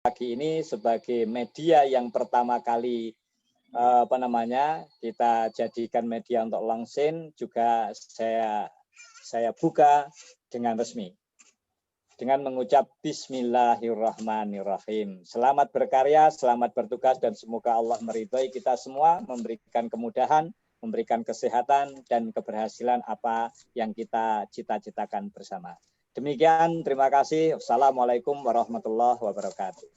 pagi ini sebagai media yang pertama kali kita jadikan media untuk launching juga saya buka dengan resmi dengan mengucap Bismillahirrahmanirrahim. Selamat berkarya, selamat bertugas, dan semoga Allah meridhai kita semua, memberikan kemudahan, memberikan kesehatan dan keberhasilan apa yang kita cita-citakan bersama. Demikian, terima kasih. Wassalamualaikum warahmatullahi wabarakatuh.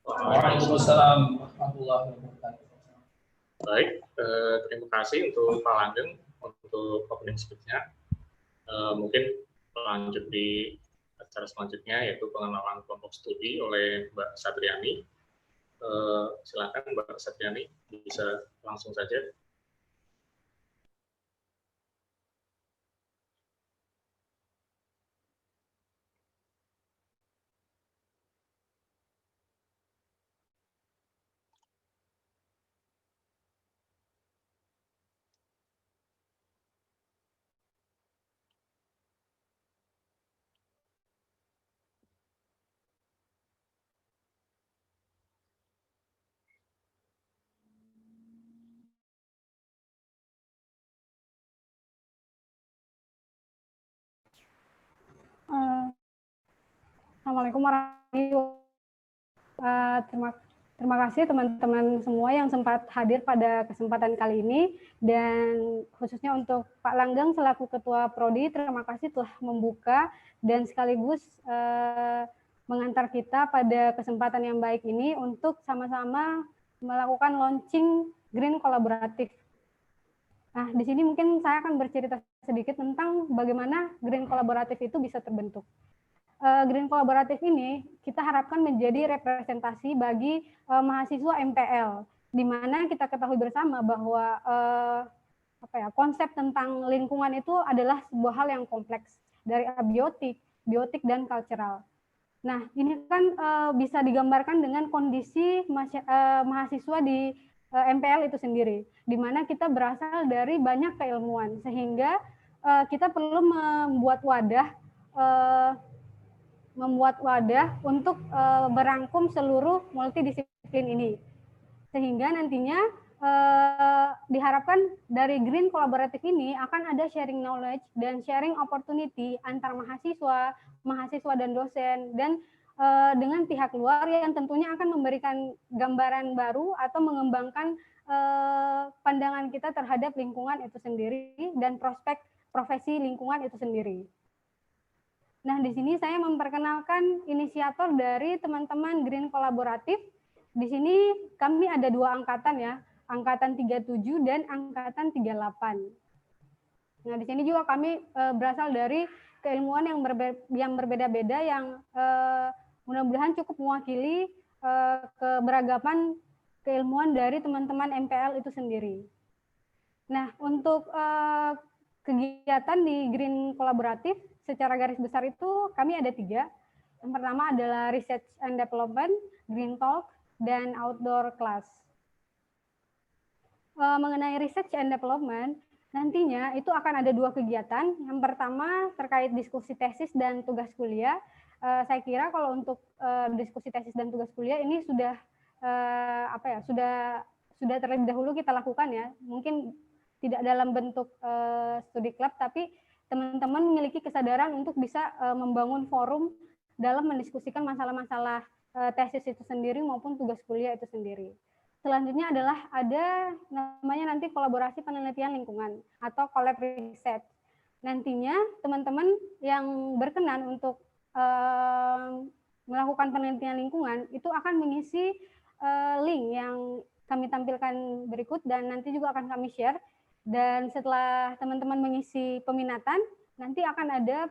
Waalaikumsalam warahmatullahi wabarakatuh. Baik, terima kasih untuk Pak Langgeng untuk opening speech-nya. Mungkin lanjut di acara selanjutnya yaitu pengenalan kelompok studi oleh Mbak Satriani. Silakan Mbak Satriani, bisa langsung saja. Assalamualaikum warahmatullahi wabarakatuh. Terima kasih teman-teman semua yang sempat hadir pada kesempatan kali ini, dan khususnya untuk Pak Langgeng selaku Ketua Prodi, terima kasih telah membuka dan sekaligus mengantar kita pada kesempatan yang baik ini untuk sama-sama melakukan launching Green Kolaboratif. Nah, di sini mungkin saya akan bercerita sedikit tentang bagaimana Green Kolaboratif itu bisa terbentuk. Green Kolaboratif ini kita harapkan menjadi representasi bagi mahasiswa MPL, di mana kita ketahui bersama bahwa konsep tentang lingkungan itu adalah sebuah hal yang kompleks, dari abiotik, biotik, dan cultural. Nah, ini kan bisa digambarkan dengan kondisi mahasiswa di MPL itu sendiri, di mana kita berasal dari banyak keilmuan, sehingga kita perlu membuat wadah untuk merangkum seluruh multidisiplin ini, sehingga nantinya diharapkan dari Green Kolaboratif ini akan ada sharing knowledge dan sharing opportunity antar mahasiswa dan dosen, dan dengan pihak luar yang tentunya akan memberikan gambaran baru atau mengembangkan pandangan kita terhadap lingkungan itu sendiri dan prospek profesi lingkungan itu sendiri. Nah, di sini saya memperkenalkan inisiator dari teman-teman Green Kolaboratif. Di sini kami ada 2 angkatan ya, angkatan 37 dan angkatan 38. Nah, di sini juga kami berasal dari keilmuan yang berbeda-beda, yang mudah-mudahan cukup mewakili keberagaman keilmuan dari teman-teman MPL itu sendiri. Nah, untuk kegiatan di Green Kolaboratif secara garis besar itu kami ada 3. Yang pertama adalah Research and Development, Green Talk, dan Outdoor Class. Mengenai Research and Development, nantinya itu akan ada 2 kegiatan. Yang pertama terkait diskusi tesis dan tugas kuliah. Saya kira kalau untuk diskusi tesis dan tugas kuliah ini sudah sudah terlebih dahulu kita lakukan ya. Mungkin tidak dalam bentuk studi club, tapi teman-teman memiliki kesadaran untuk bisa membangun forum dalam mendiskusikan masalah-masalah tesis itu sendiri maupun tugas kuliah itu sendiri. Selanjutnya adalah ada namanya nanti kolaborasi penelitian lingkungan atau collab research. Nantinya teman-teman yang berkenan untuk melakukan penelitian lingkungan itu akan mengisi link yang kami tampilkan berikut, dan nanti juga akan kami share. Dan setelah teman-teman mengisi peminatan, nanti akan ada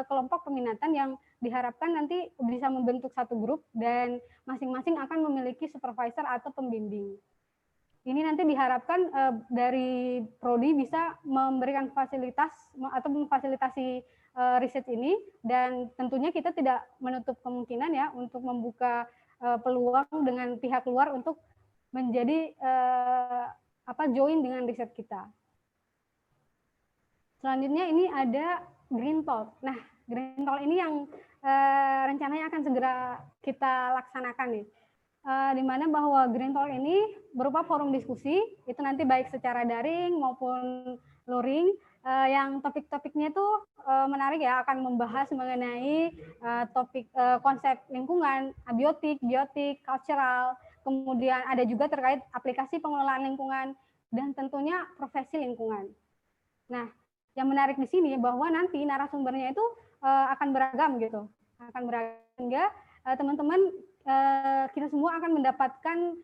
kelompok peminatan yang diharapkan nanti bisa membentuk satu grup, dan masing-masing akan memiliki supervisor atau pembimbing. Ini nanti diharapkan dari Prodi bisa memberikan fasilitas atau memfasilitasi riset ini, dan tentunya kita tidak menutup kemungkinan ya untuk membuka peluang dengan pihak luar untuk menjadi join dengan riset kita. Selanjutnya ini ada Green Talk. Nah, Green Talk ini yang rencananya akan segera kita laksanakan nih. Di mana bahwa Green Talk ini berupa forum diskusi, itu nanti baik secara daring maupun luring, yang topik-topiknya itu menarik ya, akan membahas mengenai topik konsep lingkungan, abiotik, biotik, cultural, kemudian ada juga terkait aplikasi pengelolaan lingkungan, dan tentunya profesi lingkungan. Nah, yang menarik di sini bahwa nanti narasumbernya itu akan beragam gitu, akan beragam sehingga teman-teman kita semua akan mendapatkan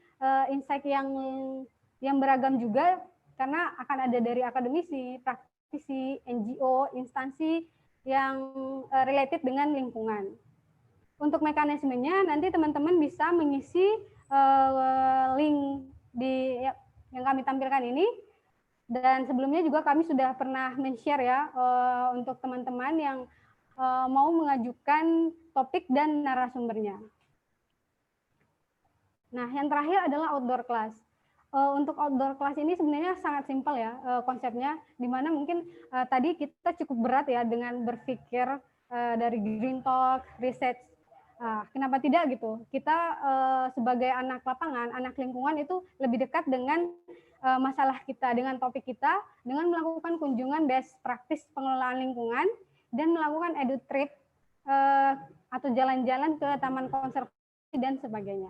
insight yang beragam juga, karena akan ada dari akademisi, praktisi, NGO, instansi yang related dengan lingkungan. Untuk mekanismenya nanti teman-teman bisa mengisi link yang kami tampilkan ini, dan sebelumnya juga kami sudah pernah men-share ya untuk teman-teman yang mau mengajukan topik dan narasumbernya. Nah, yang terakhir adalah outdoor class. Untuk outdoor class ini sebenarnya sangat simpel ya konsepnya, di mana mungkin tadi kita cukup berat ya dengan berpikir dari Green Talk, research. Kenapa tidak gitu? Kita sebagai anak lapangan, anak lingkungan itu lebih dekat dengan masalah kita, dengan topik kita, dengan melakukan kunjungan best practice pengelolaan lingkungan, dan melakukan edu trip atau jalan-jalan ke taman konservasi dan sebagainya.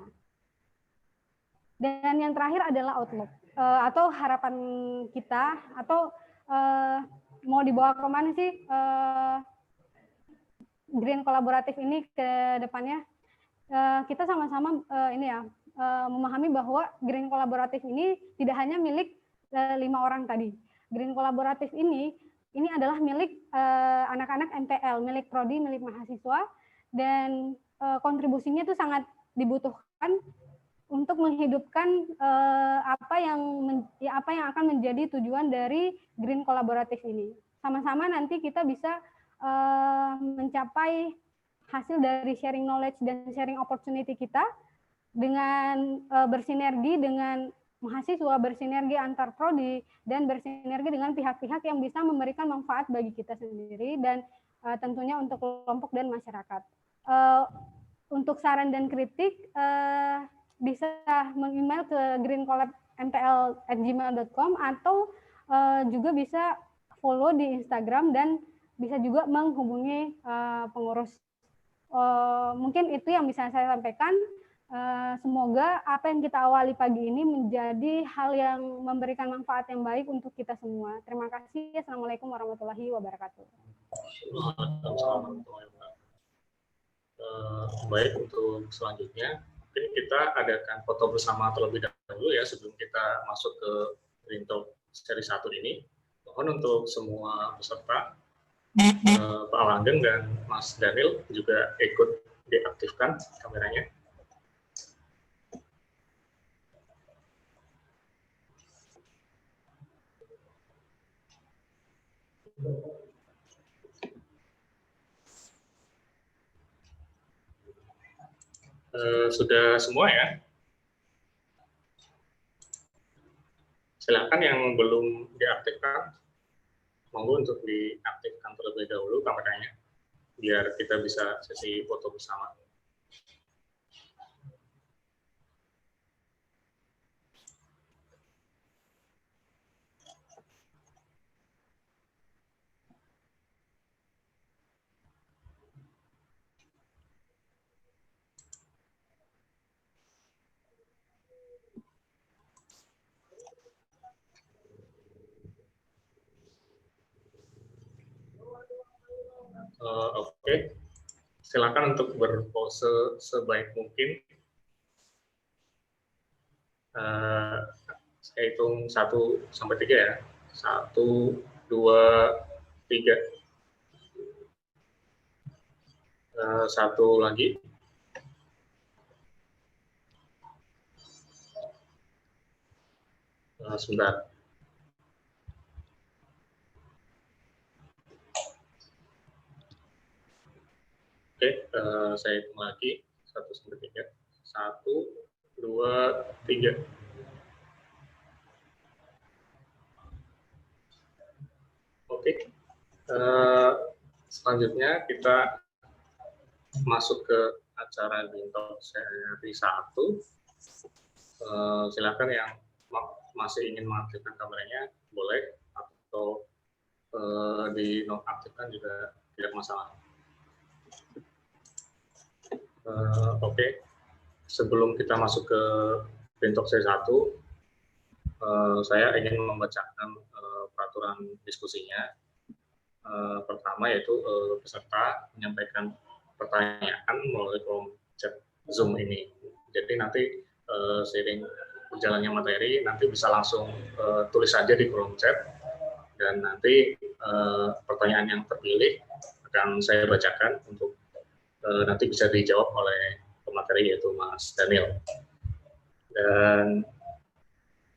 Dan yang terakhir adalah outlook atau harapan kita, atau mau dibawa kemana sih Green kolaboratif ini ke depannya. Kita sama-sama ini ya memahami bahwa Green kolaboratif ini tidak hanya milik 5 orang tadi. Green kolaboratif ini adalah milik anak-anak MPL, milik prodi, milik mahasiswa, dan kontribusinya itu sangat dibutuhkan untuk menghidupkan apa yang akan menjadi tujuan dari Green kolaboratif ini. Sama-sama nanti kita bisa mencapai hasil dari sharing knowledge dan sharing opportunity kita dengan bersinergi dengan mahasiswa, bersinergi antar prodi, dan bersinergi dengan pihak-pihak yang bisa memberikan manfaat bagi kita sendiri dan tentunya untuk kelompok dan masyarakat. Untuk saran dan kritik bisa meng-email ke greencollab.mpl@gmail.com atau juga bisa follow di Instagram dan bisa juga menghubungi pengurus. Mungkin itu yang bisa saya sampaikan. Semoga apa yang kita awali pagi ini menjadi hal yang memberikan manfaat yang baik untuk kita semua. Terima kasih. Assalamualaikum warahmatullahi wabarakatuh. Baik, untuk selanjutnya mungkin kita adakan foto bersama terlebih dahulu ya sebelum kita masuk ke Green Talk seri 1 ini. Mohon untuk semua peserta, Pak Langgeng dan Mas Daniel juga ikut diaktifkan kameranya. Sudah semua ya? Silakan yang belum diaktifkan, monggo untuk diaktifkan terlebih dahulu kameranya, biar kita bisa sesi foto bersama. Oke. Silakan untuk berpose sebaik mungkin. Saya hitung 1 sampai 3 ya. 1, 2, 3. 1 lagi. Sebentar. Oke, saya hitung lagi 1 sampai 3. 1, 2, 3. Oke, selanjutnya kita masuk ke acara Bintok seri 1, silakan yang masih ingin mengaktifkan kameranya boleh, atau dinonaktifkan juga tidak masalah. Oke. Sebelum kita masuk ke Bintok seri 1, saya ingin membacakan peraturan diskusinya. Pertama yaitu peserta menyampaikan pertanyaan melalui kolom chat Zoom ini. Jadi nanti seiring berjalannya materi, nanti bisa langsung tulis saja di kolom chat, dan nanti pertanyaan yang terpilih akan saya bacakan untuk nanti bisa dijawab oleh pemateri, yaitu Mas Daniel. Dan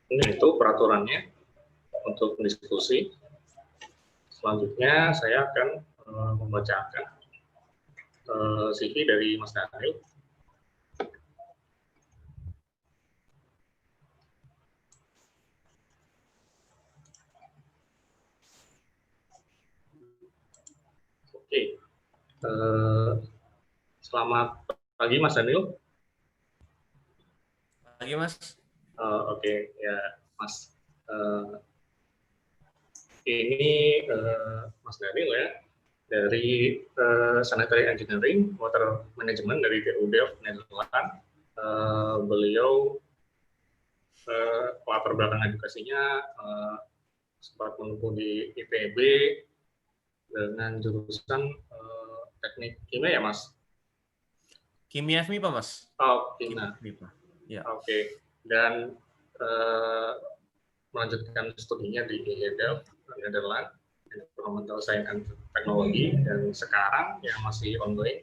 ini itu peraturannya untuk diskusi. Selanjutnya saya akan membacakan CV dari Mas Daniel. Oke. Selamat pagi Mas Daniel. Pagi Mas. Oke, ya Mas. Ini Mas Daniel ya, dari Sanitary Engineering, Water Management dari TU Delft, Nederland. Beliau latar belakang edukasinya sempat menempuh di ITB dengan jurusan teknik kimia ya Mas? Kimia FMIPA Mas. Oh, kimia. Ya. Oke. Dan melanjutkan studinya di Delft, Nederland, Environmental Science and Technology, dan sekarang yang masih ongoing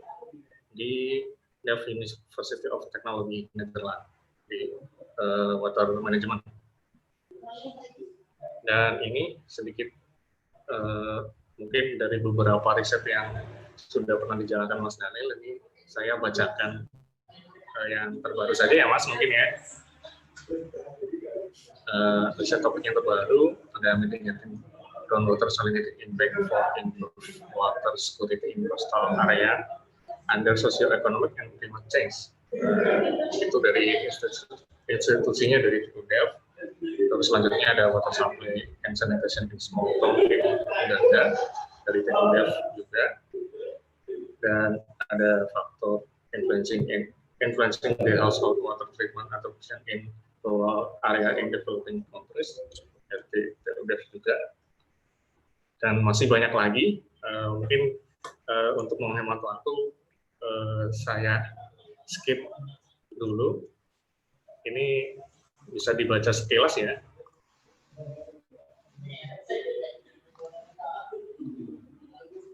di Delft University of Technology, Nederland, di Water Management. Dan ini sedikit mungkin dari beberapa riset yang sudah pernah dijalankan Mas Daniel, ini saya bacakan yang terbaru saja ya Mas, mungkin ya. Riset topik yang terbaru ada mitigating groundwater salinity impact for improved water security in coastal area under socio-economic and climate change. Itu dari institusinya dari TU Delft. Terus selanjutnya ada water supply and sanitation in small town di Uganda dari TU Delft juga. Dan ada faktor influencing the household water treatment adoption in rural area in developing countries dari TU Delft juga. Dan masih banyak lagi. Mungkin untuk menghemat waktu saya skip dulu. Ini bisa dibaca sekilas ya.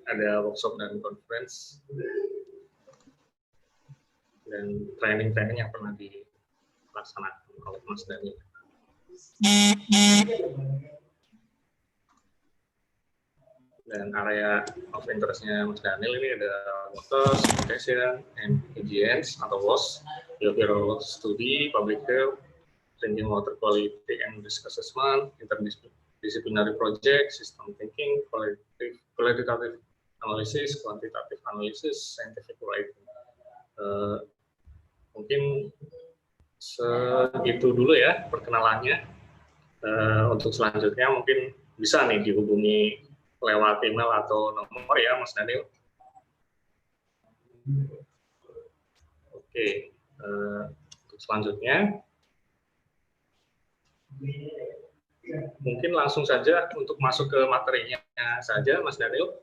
Ada workshop dan conference dan training-training yang pernah dilaksanakan oleh Mas Daniel. Dan area of interest-nya Mas Daniel ini ada water, sanitation, and hygiene atau WAS, behavioral study, public health, drinking water quality and risk assessment, interdisciplinary project, system thinking, qualitative analysis, quantitative analysis, scientific writing. Mungkin segitu dulu ya perkenalannya. Untuk selanjutnya mungkin bisa nih dihubungi lewat email atau nomor ya Mas Daniel. Oke, untuk selanjutnya mungkin langsung saja untuk masuk ke materinya saja Mas Daniel.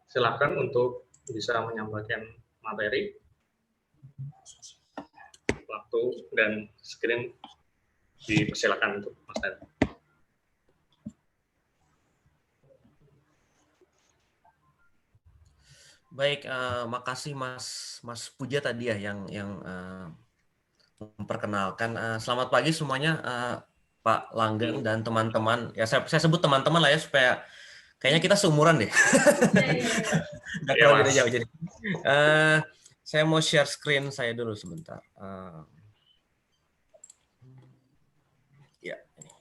Silakan untuk bisa menyampaikan materi, waktu dan screen dipersilakan untuk Mas Daniel. Baik, makasih Mas Puja tadi ya yang memperkenalkan. Selamat pagi semuanya, Pak Langgeng dan teman-teman. Ya saya sebut teman-teman lah ya supaya kayaknya kita seumuran deh. Nggak terlalu beda jauh jadi. Saya mau share screen saya dulu sebentar. Ya, ini.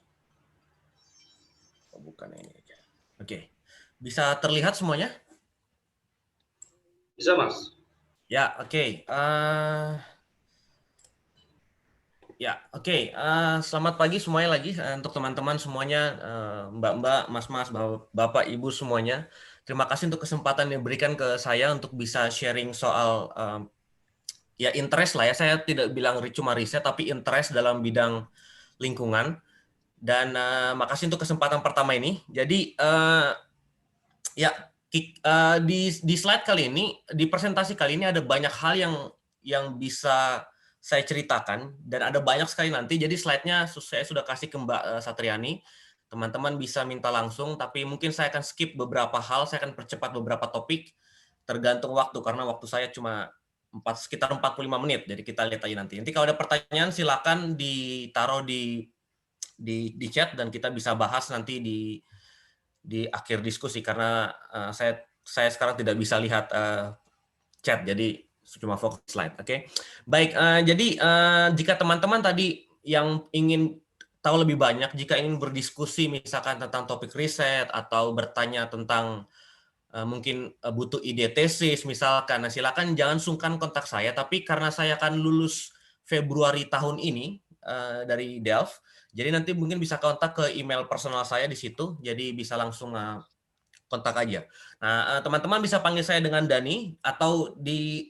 Oh, bukan ini aja. Oke, bisa terlihat semuanya? Bisa Mas. Ya, oke. Selamat pagi semuanya lagi untuk teman-teman semuanya, Mbak-mbak, Mas-mas, Bapak, Ibu semuanya. Terima kasih untuk kesempatan yang diberikan ke saya untuk bisa sharing soal ya interest lah ya. Saya tidak bilang cuma riset, tapi interest dalam bidang lingkungan. Dan makasih untuk kesempatan pertama ini. Jadi di slide kali ini, di presentasi kali ini ada banyak hal yang bisa saya ceritakan dan ada banyak sekali nanti. Jadi slide-nya saya sudah kasih ke Mbak Satriani. Teman-teman bisa minta langsung, tapi mungkin saya akan skip beberapa hal, saya akan percepat beberapa topik tergantung waktu karena waktu saya cuma sekitar 45 menit. Jadi kita lihat aja nanti. Nanti kalau ada pertanyaan silakan ditaruh di chat dan kita bisa bahas nanti di akhir diskusi karena saya sekarang tidak bisa lihat chat, jadi cuma fokus slide. Oke. Baik, jadi jika teman-teman tadi yang ingin tahu lebih banyak, jika ingin berdiskusi misalkan tentang topik riset atau bertanya tentang mungkin butuh ide tesis misalkan, nah silakan jangan sungkan kontak saya, tapi karena saya akan lulus Februari tahun ini dari Delft, jadi nanti mungkin bisa kontak ke email personal saya di situ, jadi bisa langsung kontak aja. Nah, teman-teman bisa panggil saya dengan Dani, atau di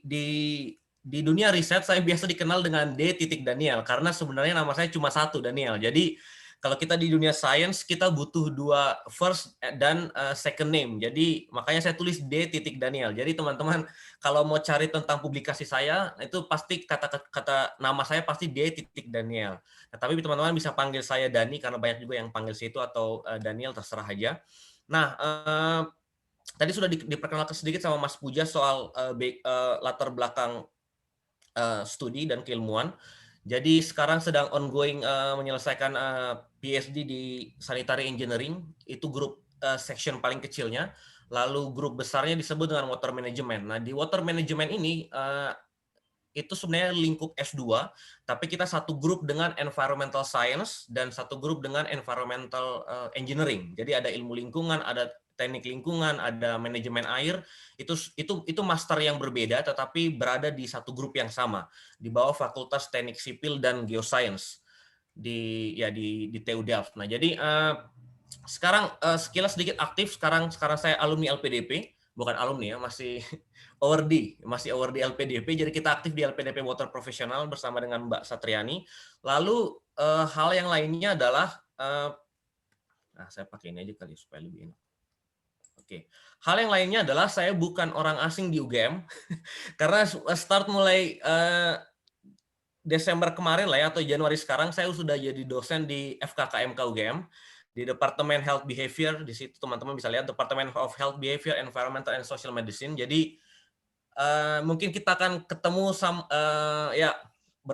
dunia riset saya biasa dikenal dengan D.Daniel, karena sebenarnya nama saya cuma satu, Daniel. Jadi kalau kita di dunia sains, kita butuh dua first dan second name. Jadi makanya saya tulis D.Daniel. Jadi teman-teman kalau mau cari tentang publikasi saya, itu pasti kata nama saya pasti D.Daniel. Nah, tapi teman-teman bisa panggil saya Dani, karena banyak juga yang panggil situ, atau Daniel, terserah aja. Nah, tadi sudah diperkenalkan sedikit sama Mas Puja soal latar belakang studi dan keilmuan. Jadi sekarang sedang ongoing menyelesaikan PhD di Sanitary Engineering, itu grup section paling kecilnya. Lalu grup besarnya disebut dengan Water Management. Nah, di Water Management ini itu sebenarnya lingkup S2, tapi kita satu grup dengan Environmental Science dan satu grup dengan Environmental Engineering. Jadi ada ilmu lingkungan, ada teknik lingkungan, ada manajemen air. Itu master yang berbeda, tetapi berada di satu grup yang sama di bawah Fakultas Teknik Sipil dan Geoscience di TU Delft. Nah, jadi sekarang sekilas sedikit aktif. Sekarang saya alumni LPDP, bukan alumni ya, masih award di LPDP. Jadi kita aktif di LPDP Water Professional bersama dengan Mbak Satriani. Lalu hal yang lainnya adalah saya pakai ini aja kali supaya lebih enak. Oke. Hal yang lainnya adalah saya bukan orang asing di UGM karena start mulai Desember kemarin lah ya, atau Januari sekarang saya sudah jadi dosen di FKKMK UGM di Departemen Health Behavior. Di situ teman-teman bisa lihat Department of Health Behavior, Environmental and Social Medicine. Jadi mungkin kita akan ketemu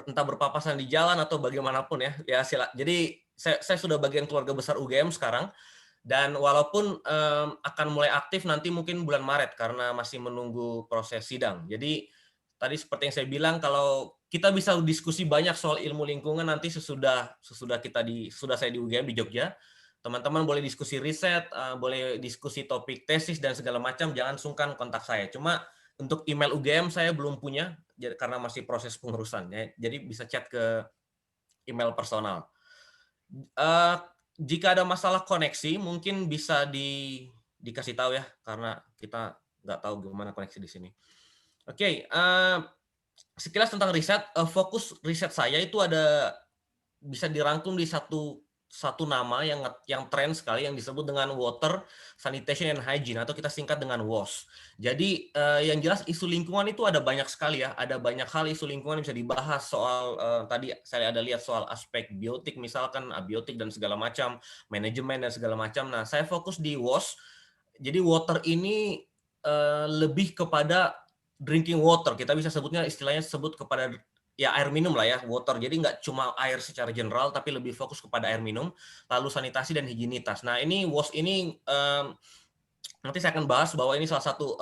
entah berpapasan di jalan atau bagaimanapun ya. Jadi saya sudah bagian keluarga besar UGM sekarang. Dan walaupun akan mulai aktif nanti mungkin bulan Maret karena masih menunggu proses sidang. Jadi tadi seperti yang saya bilang, kalau kita bisa diskusi banyak soal ilmu lingkungan nanti sesudah saya di UGM di Jogja. Teman-teman boleh diskusi riset, boleh diskusi topik tesis dan segala macam, jangan sungkan kontak saya. Cuma untuk email UGM saya belum punya karena masih proses pengurusan ya. Jadi bisa chat ke email personal. Jika ada masalah koneksi, mungkin bisa dikasih tahu ya, karena kita nggak tahu gimana koneksi di sini. Oke, sekilas tentang riset, fokus riset saya itu bisa dirangkum di satu nama yang tren sekali, yang disebut dengan Water, Sanitation and Hygiene, atau kita singkat dengan WAS. Jadi yang jelas isu lingkungan itu ada banyak sekali ya, ada banyak hal isu lingkungan yang bisa dibahas soal tadi saya ada lihat soal aspek biotik misalkan, abiotik dan segala macam, manajemen dan segala macam. Nah, saya fokus di WAS. Jadi water ini lebih kepada drinking water, kita bisa sebutnya istilahnya sebut kepada ya air minum lah ya, water. Jadi nggak cuma air secara general, tapi lebih fokus kepada air minum, lalu sanitasi dan higienitas. Nah, ini WAS ini nanti saya akan bahas bahwa ini salah satu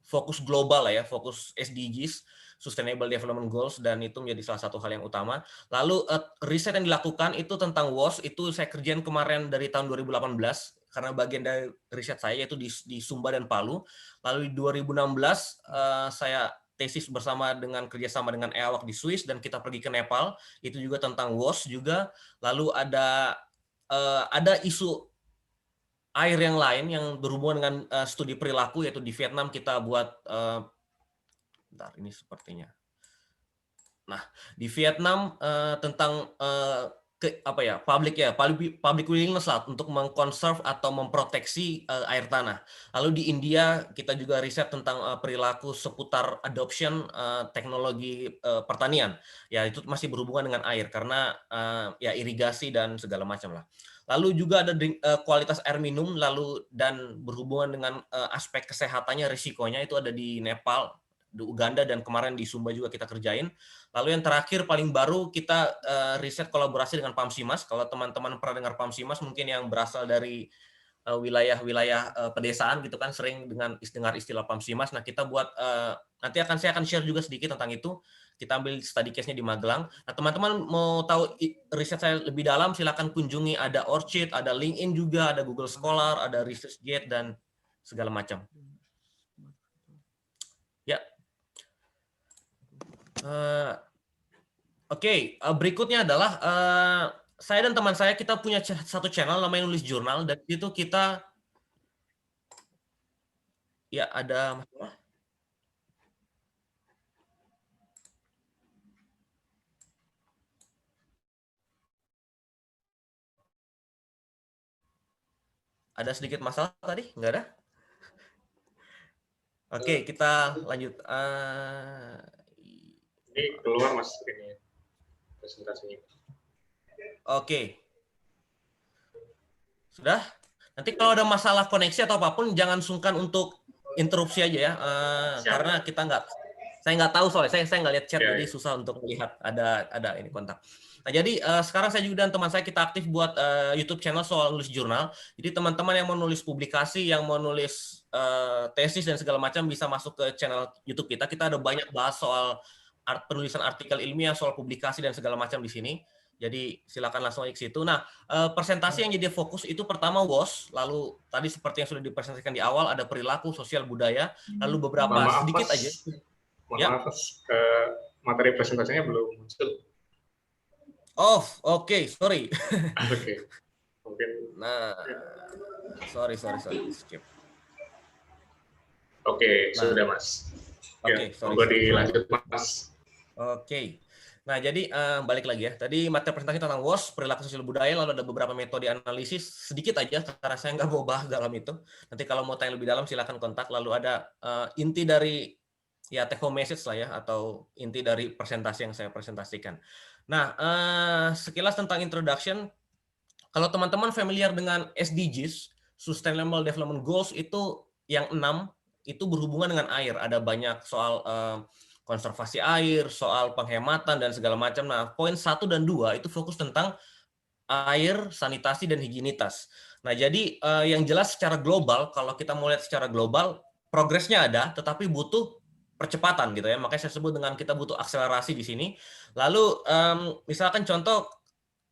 fokus global lah ya, fokus SDGs, Sustainable Development Goals, dan itu menjadi salah satu hal yang utama. Lalu riset yang dilakukan itu tentang WAS, itu saya kerjain kemarin dari tahun 2018, karena bagian dari riset saya yaitu di Sumba dan Palu. Lalu di 2016 saya tesis bersama dengan kerjasama dengan EAWAC di Swiss dan kita pergi ke Nepal, itu juga tentang WOS juga. Lalu ada isu air yang lain yang berhubungan dengan studi perilaku, yaitu di Vietnam kita buat bentar, ini sepertinya. Nah, di Vietnam tentang public willingness lah untuk mengkonserv atau memproteksi air tanah. Lalu di India kita juga riset tentang perilaku seputar adoption teknologi pertanian. Ya, itu masih berhubungan dengan air karena ya irigasi dan segala macam lah. Lalu juga ada kualitas air minum, lalu dan berhubungan dengan aspek kesehatannya, risikonya itu ada di Nepal, di Uganda, dan kemarin di Sumba juga kita kerjain. Lalu yang terakhir paling baru kita riset kolaborasi dengan PAMSIMAS. Kalau teman-teman pernah dengar PAMSIMAS mungkin yang berasal dari wilayah-wilayah pedesaan gitu kan, sering dengar istilah PAMSIMAS. Nah, kita buat nanti saya akan share juga sedikit tentang itu. Kita ambil study case-nya di Magelang. Nah, teman-teman mau tahu riset saya lebih dalam, silakan kunjungi, ada Orchid, ada LinkedIn juga, ada Google Scholar, ada ResearchGate dan segala macam. Ya. Oke, berikutnya adalah saya dan teman saya kita punya satu channel namanya Nulis Jurnal, dan itu kita ya ada masalah. Ada sedikit masalah tadi? Nggak ada? Oke, kita lanjut. Ini keluar Mas ini presentasinya. Oke. Sudah? Nanti kalau ada masalah koneksi atau apapun jangan sungkan untuk interupsi aja ya. Karena saya nggak tahu soalnya, saya nggak lihat chat, jadi susah untuk melihat ada ini kontak. Nah, jadi sekarang saya juga dan teman saya kita aktif buat YouTube channel soal nulis jurnal. Jadi teman-teman yang mau nulis publikasi, yang mau nulis tesis dan segala macam bisa masuk ke channel YouTube kita. Kita ada banyak bahas soal penulisan artikel ilmiah, soal publikasi dan segala macam di sini. Jadi silakan langsung aja ke situ. Nah, presentasi yang jadi fokus itu pertama WOS, lalu tadi seperti yang sudah dipresentasikan di awal ada perilaku, sosial, budaya, lalu beberapa sedikit aja. Maaf, materi presentasinya belum muncul. Oh, oke, sorry. Oke. Mungkin. Nah, sorry, skip. Oke, sudah Mas. Oke, sorry. Monggo dilanjut Mas. Oke. Nah, jadi balik lagi ya. Tadi materi presentasi tentang WOS, perilaku sosial budaya, lalu ada beberapa metode analisis, sedikit aja, karena saya nggak mau bahas dalam itu. Nanti kalau mau tanya lebih dalam, silakan kontak. Lalu ada inti dari ya take home message lah ya, atau inti dari presentasi yang saya presentasikan. Nah, sekilas tentang introduction. Kalau teman-teman familiar dengan SDGs, Sustainable Development Goals, itu yang 6, itu berhubungan dengan air. Ada banyak soal konservasi air, soal penghematan, dan segala macam. Nah, poin 1 dan 2 itu fokus tentang air, sanitasi, dan higienitas. Nah, jadi yang jelas secara global, kalau kita mau lihat secara global, progresnya ada, tetapi butuh percepatan gitu ya. Makanya saya sebut dengan kita butuh akselerasi di sini. Lalu misalkan contoh,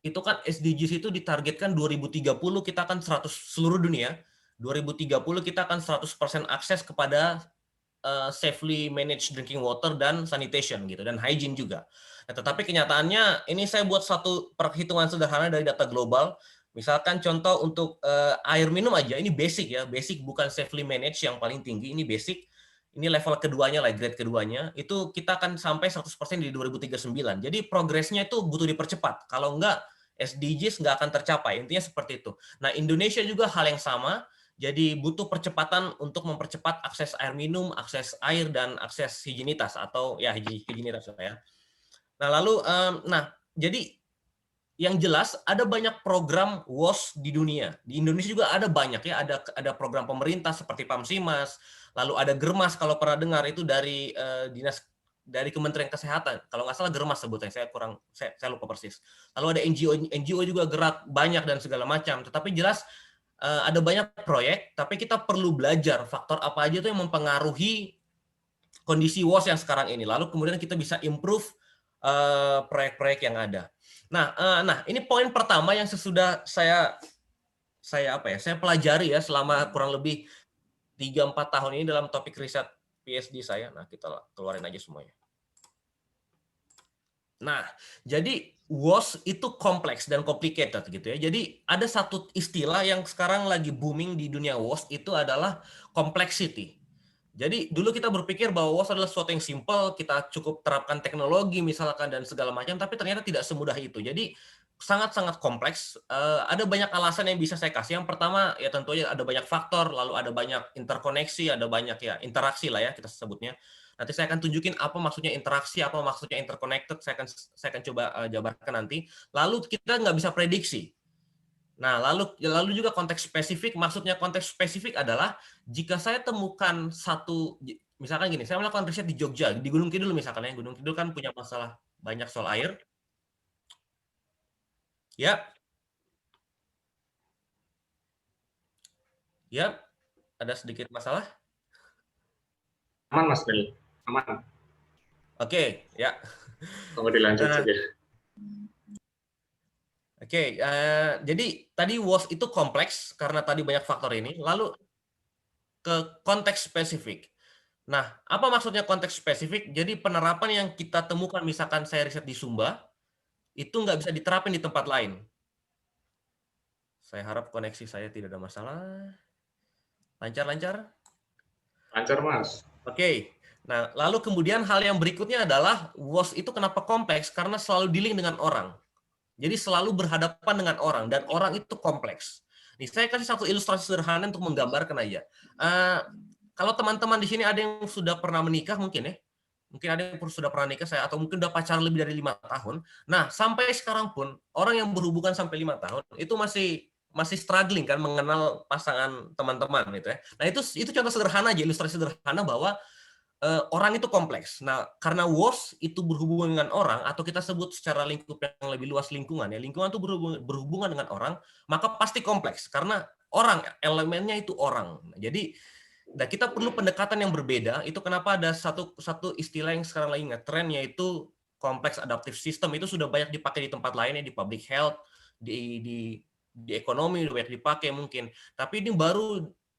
itu kan SDGs itu ditargetkan 2030 kita akan 100 seluruh dunia. 2030 kita akan 100% akses kepada safely managed drinking water dan sanitation gitu, dan hygiene juga. Nah, tetapi kenyataannya ini saya buat satu perhitungan sederhana dari data global. Misalkan contoh untuk air minum aja, ini basic ya, basic bukan safely managed yang paling tinggi, ini basic. Ini level keduanya lah, grade keduanya, itu kita akan sampai 100% di 2039. Jadi progresnya itu butuh dipercepat. Kalau enggak, SDGs nggak akan tercapai. Intinya seperti itu. Nah, Indonesia juga hal yang sama. Jadi butuh percepatan untuk mempercepat akses air minum, akses air, dan akses higienitas atau ya higienitas ya. Nah, lalu jadi yang jelas ada banyak program WOS di dunia. Di Indonesia juga ada banyak ya, ada program pemerintah seperti PAMSIMAS, lalu ada Germas kalau pernah dengar, itu dari dinas dari Kementerian Kesehatan. Kalau nggak salah Germas sebutnya, saya lupa persis. Lalu ada NGO juga gerak banyak dan segala macam. Tetapi jelas ada banyak proyek, tapi kita perlu belajar faktor apa aja tuh yang mempengaruhi kondisi WOS yang sekarang ini. Lalu kemudian kita bisa improve proyek-proyek yang ada. Nah, ini poin pertama yang sesudah saya saya pelajari ya selama kurang lebih 3-4 tahun ini dalam topik riset PhD saya. Nah, kita keluarin aja semuanya. Nah, jadi WOS itu kompleks dan complicated gitu ya. Jadi ada satu istilah yang sekarang lagi booming di dunia WOS itu adalah complexity. Jadi dulu kita berpikir bahwa WOS adalah sesuatu yang simple, kita cukup terapkan teknologi misalkan dan segala macam, tapi ternyata tidak semudah itu. Jadi sangat-sangat kompleks. Ada banyak alasan yang bisa saya kasih. Yang pertama ya tentu aja ada banyak faktor, lalu ada banyak interkoneksi, ada banyak ya interaksi lah ya kita sebutnya. Nanti saya akan tunjukin apa maksudnya interaksi, apa maksudnya interconnected. Saya akan coba jabarkan nanti. Lalu kita nggak bisa prediksi. Nah, lalu juga konteks spesifik. Maksudnya konteks spesifik adalah jika saya temukan satu, misalkan gini, saya melakukan riset di Jogja, di Gunung Kidul misalkan ya. Gunung Kidul kan punya masalah banyak soal air. Ya. Ya, ada sedikit masalah. Aman, Mas Bel. Aman. Oke, ya. Tunggu dilanjut saja. Oke, jadi tadi WOS itu kompleks karena tadi banyak faktor ini. Lalu ke konteks spesifik. Nah, apa maksudnya konteks spesifik? Jadi penerapan yang kita temukan, misalkan saya riset di Sumba, itu nggak bisa diterapin di tempat lain. Saya harap koneksi saya tidak ada masalah. Lancar-lancar? Lancar, Mas. Oke. Nah, lalu kemudian hal yang berikutnya adalah WOS itu kenapa kompleks? Karena selalu dealing dengan orang. Jadi selalu berhadapan dengan orang, dan orang itu kompleks. Nih, saya kasih satu ilustrasi sederhana untuk menggambarkan aja. Kalau teman-teman di sini ada yang sudah pernah menikah mungkin ya, mungkin ada yang sudah pernah nikah saya, atau mungkin udah pacaran lebih dari 5 tahun. Nah, sampai sekarang pun orang yang berhubungan sampai 5 tahun itu masih struggling kan mengenal pasangan teman-teman gitu ya. Nah, itu contoh sederhana aja, ilustrasi sederhana bahwa orang itu kompleks. Nah, karena WOS itu berhubungan dengan orang, atau kita sebut secara lingkup yang lebih luas lingkungan ya, lingkungan itu berhubungan dengan orang, maka pasti kompleks karena orang, elemennya itu orang. Nah, jadi kita perlu pendekatan yang berbeda. Itu kenapa ada satu istilah yang sekarang lagi ngetren, yaitu kompleks adaptive system. Itu sudah banyak dipakai di tempat lainnya, di public health, di ekonomi udah banyak dipakai mungkin. Tapi ini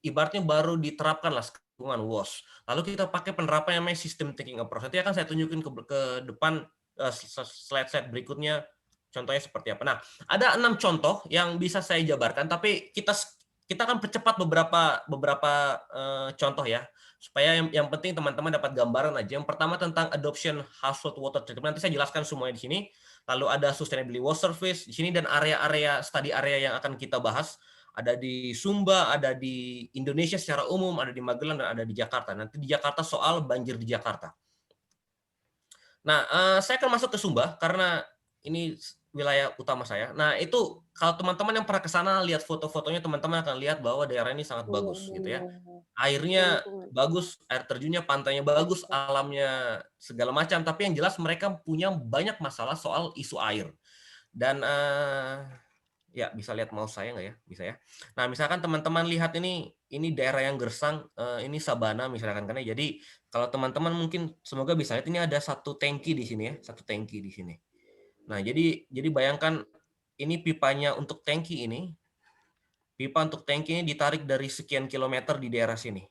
ibaratnya baru diterapkan lah lingkungan WOS. Lalu kita pakai penerapan yang namanya system thinking approach. Nanti akan saya tunjukin ke depan slide berikutnya contohnya seperti apa. Nah, ada 6 contoh yang bisa saya jabarkan, tapi kita akan percepat beberapa contoh ya, supaya yang penting teman-teman dapat gambaran aja. Yang pertama tentang adoption household water treatment. Nanti saya jelaskan semuanya di sini. Lalu ada sustainability water service di sini, dan area-area study area yang akan kita bahas ada di Sumba, ada di Indonesia secara umum, ada di Magelang, dan ada di Jakarta. Nanti di Jakarta soal banjir di Jakarta. Nah, saya akan masuk ke Sumba karena ini wilayah utama saya. Nah, itu kalau teman-teman yang pernah ke sana lihat foto-fotonya, teman-teman akan lihat bahwa daerah ini sangat bagus gitu ya. Airnya bagus, air terjunnya, pantainya bagus, alamnya segala macam, tapi yang jelas mereka punya banyak masalah soal isu air. Dan ya, bisa lihat mouse saya nggak ya? Bisa ya. Nah, misalkan teman-teman lihat ini daerah yang gersang, ini sabana misalkan kan ya. Jadi kalau teman-teman mungkin semoga bisa lihat, ini ada satu tangki di sini ya, satu tangki di sini. Nah, jadi bayangkan ini pipanya untuk tangki ini. Pipa untuk tangki ini ditarik dari sekian kilometer di daerah sini.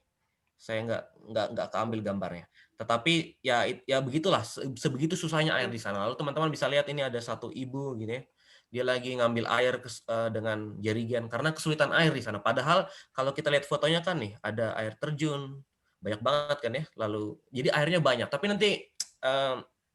Saya nggak keambil gambarnya. Tetapi ya begitulah, sebegitu susahnya air di sana. Lalu teman-teman bisa lihat ini ada satu ibu gitu ya. Dia lagi ngambil air dengan jerigen karena kesulitan air di sana. Padahal kalau kita lihat fotonya kan nih, ada air terjun, banyak banget kan ya. Lalu jadi airnya banyak. Tapi nanti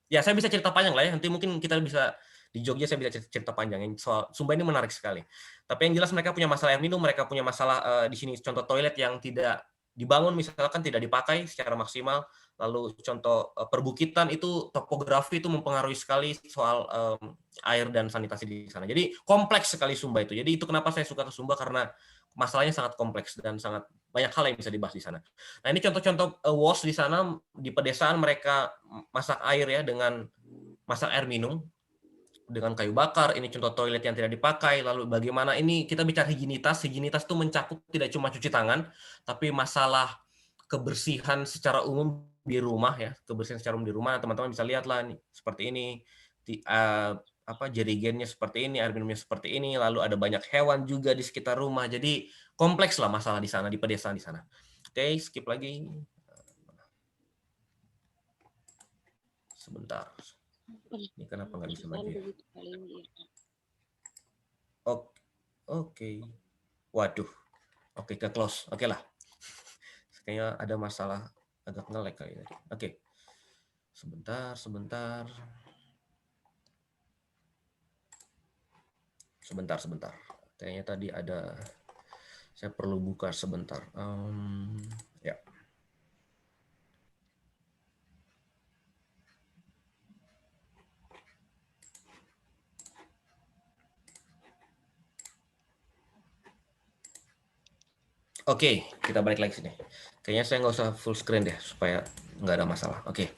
ya saya bisa cerita panjang lah ya. Nanti mungkin kita bisa di Jogja saya bisa cerita panjang. Soal Sumba ini menarik sekali. Tapi yang jelas mereka punya masalah air minum, mereka punya masalah di sini contoh toilet yang tidak dibangun misalkan, tidak dipakai secara maksimal. Lalu contoh perbukitan itu topografi itu mempengaruhi sekali soal air dan sanitasi di sana. Jadi kompleks sekali Sumba itu. Jadi itu kenapa saya suka ke Sumba, karena masalahnya sangat kompleks dan sangat banyak hal yang bisa dibahas di sana. Nah, ini contoh-contoh WOS di sana. Di pedesaan mereka masak air ya, dengan masak air minum dengan kayu bakar. Ini contoh toilet yang tidak dipakai. Lalu bagaimana ini kita bicara higienitas. Higienitas itu mencakup tidak cuma cuci tangan, tapi masalah kebersihan secara umum di rumah ya. Kebersihan secara umum di rumah, teman-teman bisa lihat lah nih, seperti ini. jerigennya seperti ini, air minumnya seperti ini, lalu ada banyak hewan juga di sekitar rumah. Jadi kompleks lah masalah di sana, di pedesaan di sana. Oke, skip lagi. Sebentar. Ini kenapa nggak bisa maju ya? Oke. Waduh. Oke, ke close. Oke lah. Kayaknya ada masalah agak nge-lag kali tadi. Oke. Sebentar. Sebentar. Kayaknya tadi ada, saya perlu buka sebentar. Ya. Oke, kita balik lagi sini. Kayaknya saya nggak usah full screen deh, supaya nggak ada masalah. Oke.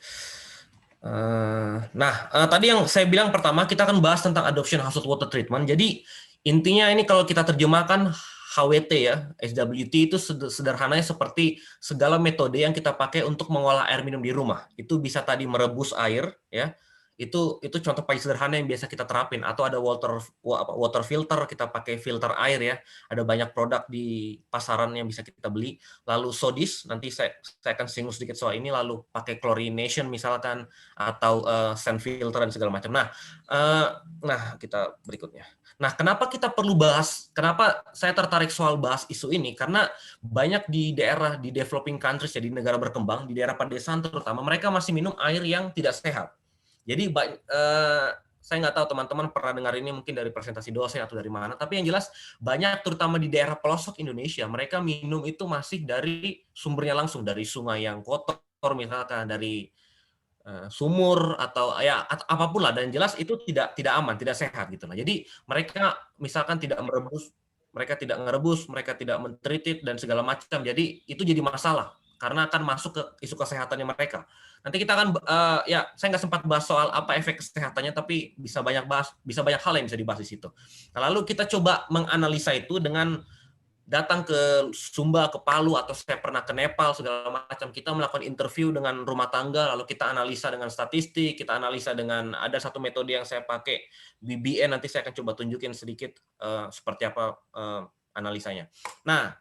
Tadi yang saya bilang pertama, kita akan bahas tentang adoption household water treatment. Jadi, intinya ini kalau kita terjemahkan HWT ya, HWT itu sederhananya seperti segala metode yang kita pakai untuk mengolah air minum di rumah. Itu bisa tadi merebus air, ya. Itu contoh paling sederhana yang biasa kita terapin, atau ada water filter, kita pakai filter air ya, ada banyak produk di pasaran yang bisa kita beli. Lalu SODIS, nanti saya akan singgung sedikit soal ini, lalu pakai chlorination misalkan, atau sand filter dan segala macam. Nah kita berikutnya. Nah, kenapa kita perlu bahas, kenapa saya tertarik soal bahas isu ini, karena banyak di daerah, di developing countries ya, di negara berkembang, di daerah pedesaan terutama, mereka masih minum air yang tidak sehat. Jadi saya nggak tahu teman-teman pernah dengar ini mungkin dari presentasi dosen atau dari mana, tapi yang jelas banyak terutama di daerah pelosok Indonesia, mereka minum itu masih dari sumbernya langsung, dari sungai yang kotor misalkan, dari sumur atau apapun lah, dan jelas itu tidak aman, tidak sehat gitu. Nah, jadi mereka misalkan tidak merebus, mereka tidak mentreated dan segala macam. Jadi itu jadi masalah karena akan masuk ke isu kesehatannya mereka. Nanti kita akan saya nggak sempat bahas soal apa efek kesehatannya, tapi bisa banyak hal yang bisa dibahas di situ. Nah, lalu kita coba menganalisa itu dengan datang ke Sumba, ke Palu, atau saya pernah ke Nepal segala macam. Kita melakukan interview dengan rumah tangga, lalu kita analisa dengan statistik, kita analisa dengan, ada satu metode yang saya pakai, BBN, nanti saya akan coba tunjukin sedikit seperti apa analisanya. Nah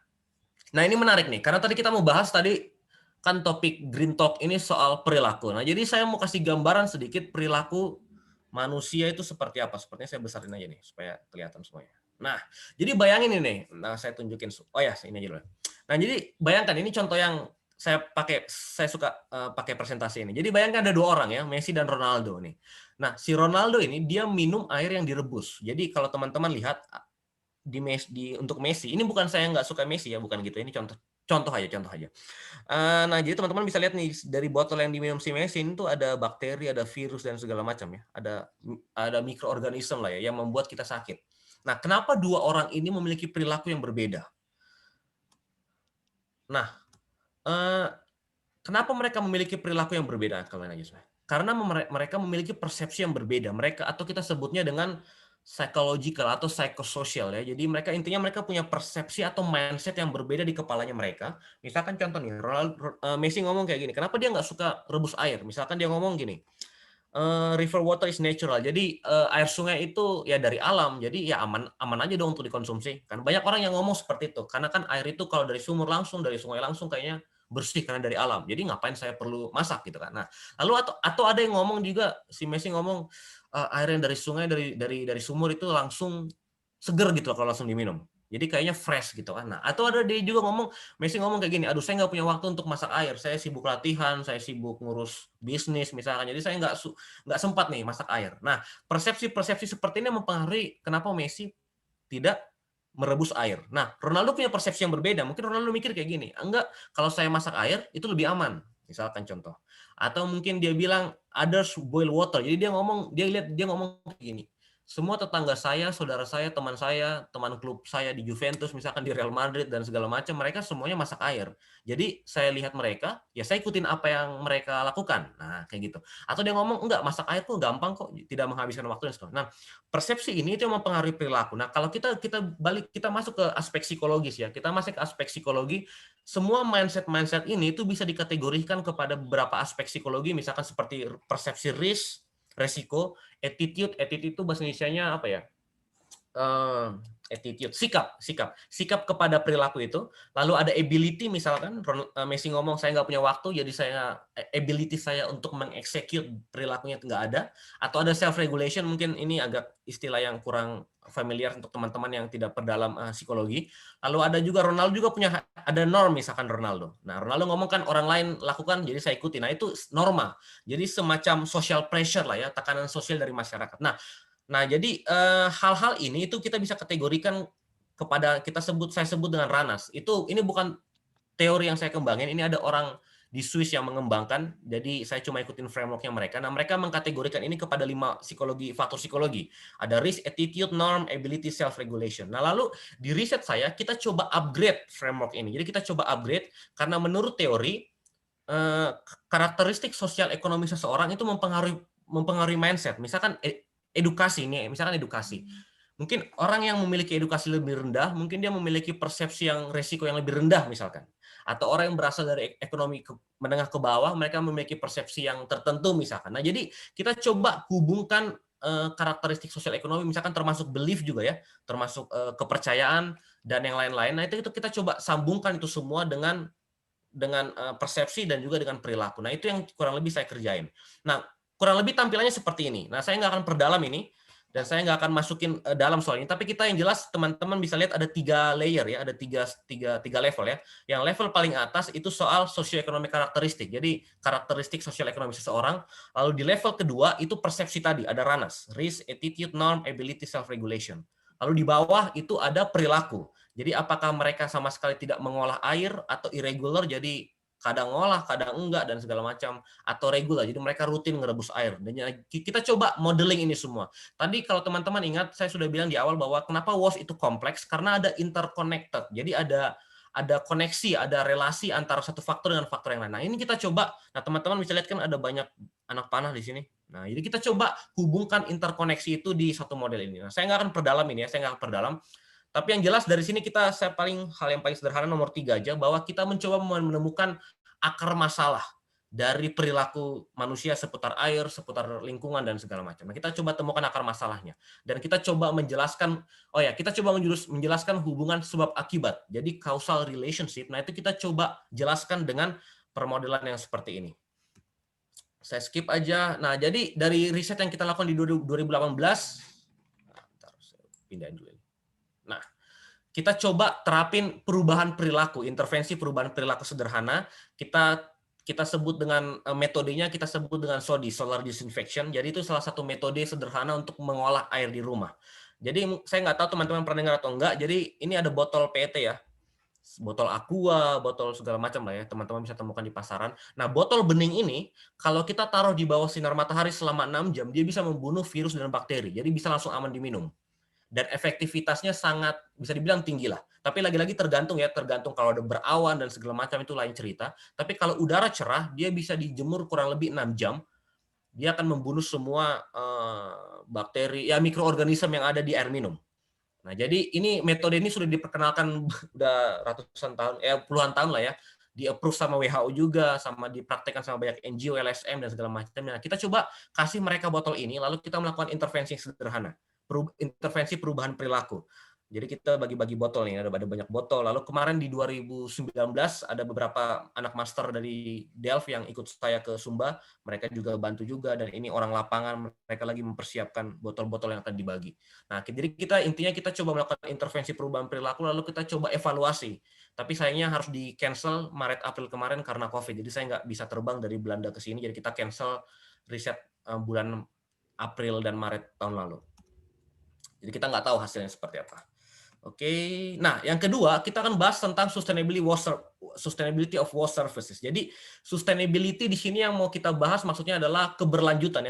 ini menarik nih, karena tadi kita mau bahas tadi kan topik Green Talk ini soal perilaku. Nah, jadi saya mau kasih gambaran sedikit perilaku manusia itu seperti apa. Sepertinya saya besarin aja nih supaya kelihatan semuanya. Nah, jadi bayangin ini. Nah, saya tunjukin. Oh ya, ini aja dulu. Nah, jadi bayangkan ini contoh yang saya suka pakai presentasi ini. Jadi bayangkan ada dua orang ya, Messi dan Ronaldo nih. Nah, si Ronaldo ini dia minum air yang direbus. Jadi kalau teman-teman lihat untuk Messi, ini bukan saya nggak suka Messi ya, bukan gitu. Ini contoh aja. Nah, jadi teman-teman bisa lihat nih dari botol yang diminum si Messi itu ada bakteri, ada virus dan segala macam ya. Ada mikroorganisme lah ya yang membuat kita sakit. Nah, kenapa dua orang ini memiliki perilaku yang berbeda? Nah, kenapa mereka memiliki perilaku yang berbeda? Karena mereka memiliki persepsi yang berbeda. Atau kita sebutnya dengan psychological atau psychosocial ya. Jadi intinya mereka punya persepsi atau mindset yang berbeda di kepalanya mereka. Misalkan contoh nih, Messi ngomong kayak gini, kenapa dia nggak suka rebus air? Misalkan dia ngomong gini, river water is natural. Jadi air sungai itu ya dari alam. Jadi ya aman aja dong untuk dikonsumsi. Kan banyak orang yang ngomong seperti itu. Karena kan air itu kalau dari sumur langsung, dari sungai langsung kayaknya bersih karena dari alam. Jadi ngapain saya perlu masak gitu kan. Nah, lalu atau ada yang ngomong juga, si Messi ngomong air yang dari sungai, dari sumur itu langsung seger gitu kalau langsung diminum. Jadi kayaknya fresh gitu kan. Nah, atau ada dia juga Messi ngomong kayak gini, aduh saya nggak punya waktu untuk masak air, saya sibuk latihan, saya sibuk ngurus bisnis misalkan, jadi saya nggak sempat nih masak air. Nah, persepsi seperti ini mempengaruhi kenapa Messi tidak merebus air. Nah, Ronaldo punya persepsi yang berbeda. Mungkin Ronaldo mikir kayak gini, enggak, kalau saya masak air itu lebih aman. Misalkan contoh. Atau mungkin dia bilang others boil water. Jadi dia ngomong kayak gini. Semua tetangga saya, saudara saya, teman klub saya di Juventus, misalkan di Real Madrid dan segala macam, mereka semuanya masak air. Jadi saya lihat mereka, ya saya ikutin apa yang mereka lakukan. Nah, kayak gitu. Atau dia ngomong, enggak, masak air tuh gampang kok, tidak menghabiskan waktu dan sebagainya. Nah, persepsi ini itu yang mempengaruhi perilaku. Nah, kalau kita masuk ke aspek psikologis ya. Kita masuk ke aspek psikologi, semua mindset ini itu bisa dikategorikan kepada beberapa aspek psikologi, misalkan seperti persepsi risk, resiko, attitude itu bahasa Indonesianya apa ya? Attitude, sikap kepada perilaku itu. Lalu ada ability, misalkan Messi ngomong saya nggak punya waktu, jadi ability saya untuk mengeksekut perilakunya nggak ada. Atau ada self regulation, mungkin ini agak istilah yang kurang familiar untuk teman-teman yang tidak perdalam psikologi. Lalu ada juga Ronaldo juga punya ada norm, misalkan Ronaldo. Nah, Ronaldo ngomong kan orang lain lakukan, jadi saya ikuti. Nah, itu norma. Jadi semacam social pressure lah ya, tekanan sosial dari masyarakat. Nah, jadi hal-hal ini itu kita bisa kategorikan kepada saya sebut dengan ranas. Ini bukan teori yang saya kembangin, ini ada orang di Swiss yang mengembangkan. Jadi saya cuma ikutin frameworknya mereka. Nah, mereka mengkategorikan ini kepada 5 faktor psikologi. Ada risk, attitude, norm, ability, self regulation. Nah, lalu di riset saya kita coba upgrade framework ini. Jadi kita coba upgrade karena menurut teori karakteristik sosial ekonomi seseorang itu mempengaruhi mindset. Misalkan edukasi. Mungkin orang yang memiliki edukasi lebih rendah, mungkin dia memiliki persepsi yang resiko yang lebih rendah misalkan. Atau orang yang berasal dari ekonomi menengah ke bawah, mereka memiliki persepsi yang tertentu misalkan. Nah, jadi kita coba hubungkan karakteristik sosial ekonomi, misalkan termasuk belief juga ya, termasuk kepercayaan dan yang lain-lain. Nah, itu kita coba sambungkan itu semua dengan persepsi dan juga dengan perilaku. Nah, itu yang kurang lebih saya kerjain. Nah, kurang lebih tampilannya seperti ini. Nah, saya nggak akan perdalam ini, dan saya nggak akan masukin dalam soal ini. Tapi kita yang jelas, teman-teman bisa lihat ada 3 layer ya, ada tiga level ya. Yang level paling atas itu soal sosioekonomi karakteristik. Jadi karakteristik sosial ekonomi seseorang. Lalu di level kedua itu persepsi tadi, ada ranas, risk, attitude, norm, ability, self regulation. Lalu di bawah itu ada perilaku. Jadi apakah mereka sama sekali tidak mengolah air atau irregular, jadi kadang ngolah, kadang enggak, dan segala macam, atau regular, jadi mereka rutin ngerebus air. Dan kita coba modeling ini semua. Tadi kalau teman-teman ingat, saya sudah bilang di awal bahwa kenapa WOS itu kompleks, karena ada interconnected. Jadi ada koneksi, ada relasi antara satu faktor dengan faktor yang lain. Nah, ini kita coba, nah teman-teman bisa lihat kan ada banyak anak panah di sini. Nah, jadi kita coba hubungkan interkoneksi itu di satu model ini. Nah, saya nggak akan perdalam ini ya, saya nggak akan perdalam. Tapi yang jelas dari sini hal yang paling sederhana nomor 3 aja, bahwa kita mencoba menemukan akar masalah dari perilaku manusia seputar air, seputar lingkungan dan segala macam. Nah, kita coba temukan akar masalahnya dan kita coba menjelaskan, menjelaskan hubungan sebab akibat. Jadi causal relationship. Nah, itu kita coba jelaskan dengan permodelan yang seperti ini. Saya skip aja. Nah, jadi dari riset yang kita lakukan di 2018, saya pindahin dulu. Nah, kita coba terapin perubahan perilaku, intervensi perubahan perilaku sederhana. Kita sebut dengan metodenya, kita sebut dengan SODI, solar disinfection. Jadi itu salah satu metode sederhana untuk mengolah air di rumah. Jadi saya nggak tahu teman-teman pernah dengar atau enggak. Jadi ini ada botol PET ya, botol aqua, botol segala macam lah ya, teman-teman bisa temukan di pasaran. Nah, botol bening ini kalau kita taruh di bawah sinar matahari selama 6 jam, dia bisa membunuh virus dan bakteri. Jadi bisa langsung aman diminum. Dan efektivitasnya sangat bisa dibilang tinggi lah. Tapi lagi-lagi tergantung kalau ada berawan dan segala macam itu lain cerita. Tapi kalau udara cerah, dia bisa dijemur kurang lebih 6 jam. Dia akan membunuh semua bakteri, ya mikroorganisme yang ada di air minum. Nah, jadi metode ini sudah diperkenalkan udah puluhan tahun lah ya. Di-approve sama WHO juga, sama dipraktekkan sama banyak NGO, LSM dan segala macam. Nah, kita coba kasih mereka botol ini, lalu kita melakukan intervensi yang sederhana. Intervensi perubahan perilaku. Jadi kita bagi-bagi botol nih, ada banyak botol. Lalu kemarin di 2019 ada beberapa anak master dari Delft yang ikut saya ke Sumba, mereka juga bantu juga, dan ini orang lapangan, mereka lagi mempersiapkan botol-botol yang akan dibagi. Nah, jadi intinya kita coba melakukan intervensi perubahan perilaku, lalu kita coba evaluasi. Tapi sayangnya harus di cancel Maret April kemarin karena COVID. Jadi saya nggak bisa terbang dari Belanda ke sini, jadi kita cancel riset bulan April dan Maret tahun lalu. Jadi kita nggak tahu hasilnya seperti apa. Oke, nah yang kedua kita akan bahas tentang sustainability of water services. Jadi sustainability di sini yang mau kita bahas maksudnya adalah keberlanjutan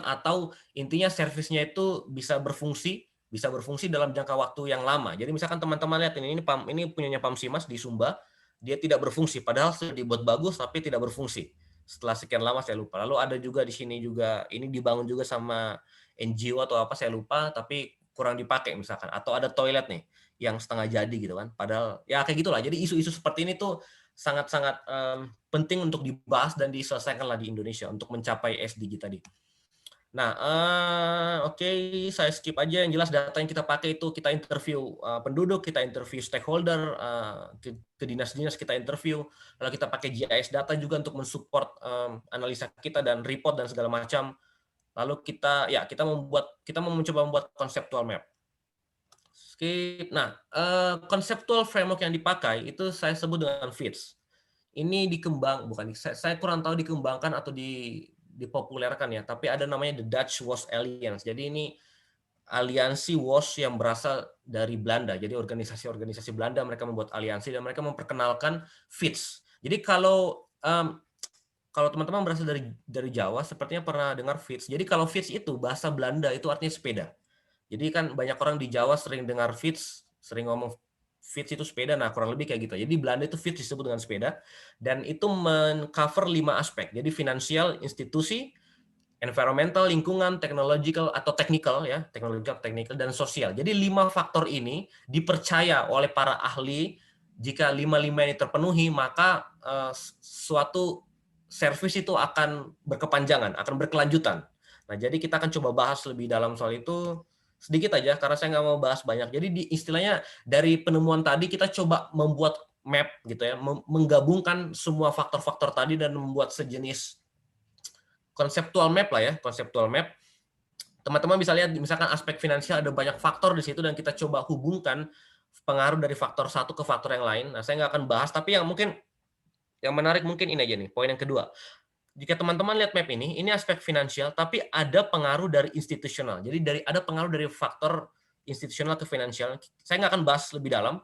atau intinya servisnya itu bisa berfungsi dalam jangka waktu yang lama. Jadi misalkan teman-teman lihat ini punyanya Pamsimas di Sumba, dia tidak berfungsi padahal sudah dibuat bagus tapi tidak berfungsi. Setelah sekian lama saya lupa. Lalu ada juga di sini juga ini dibangun juga sama NGO atau apa saya lupa, tapi kurang dipakai misalkan, atau ada toilet nih yang setengah jadi gitu kan, padahal ya kayak gitulah. Jadi isu-isu seperti ini tuh sangat-sangat penting untuk dibahas dan diselesaikan lah di Indonesia untuk mencapai SDG tadi. Nah, oke, saya skip aja. Yang jelas data yang kita pakai itu kita interview penduduk, kita interview stakeholder, ke dinas-dinas kita interview. Lalu kita pakai GIS data juga untuk mensupport analisa kita dan report dan segala macam. Lalu kita mencoba membuat conceptual map. Skip. Nah, conceptual framework yang dipakai itu saya sebut dengan FITS. Ini saya kurang tahu dikembangkan atau dipopulerkan ya, tapi ada namanya The Dutch WOS Alliance. Jadi ini aliansi WOS yang berasal dari Belanda. Jadi organisasi-organisasi Belanda, mereka membuat aliansi dan mereka memperkenalkan FITS. Jadi kalau teman-teman berasal dari Jawa, sepertinya pernah dengar FITS. Jadi kalau FITS itu bahasa Belanda itu artinya sepeda. Jadi kan banyak orang di Jawa sering dengar FITS, sering ngomong FITS itu sepeda, nah kurang lebih kayak gitu. Jadi Belanda itu FITS disebut dengan sepeda, dan itu men-cover 5 aspek. Jadi finansial, institusi, environmental, lingkungan, technological atau technical ya, technical dan sosial. Jadi 5 faktor ini dipercaya oleh para ahli, jika 5 ini terpenuhi, maka suatu servis itu akan berkepanjangan, akan berkelanjutan. Nah, jadi kita akan coba bahas lebih dalam soal itu sedikit aja, karena saya nggak mau bahas banyak. Jadi istilahnya dari penemuan tadi kita coba membuat map gitu ya, menggabungkan semua faktor-faktor tadi dan membuat sejenis konseptual map lah ya, konseptual map. Teman-teman bisa lihat misalkan aspek finansial ada banyak faktor di situ dan kita coba hubungkan pengaruh dari faktor satu ke faktor yang lain. Nah, saya nggak akan bahas, tapi yang menarik mungkin ini aja nih, poin yang kedua. Jika teman-teman lihat map ini aspek finansial, tapi ada pengaruh dari institusional. Jadi ada pengaruh dari faktor institusional ke finansial. Saya nggak akan bahas lebih dalam.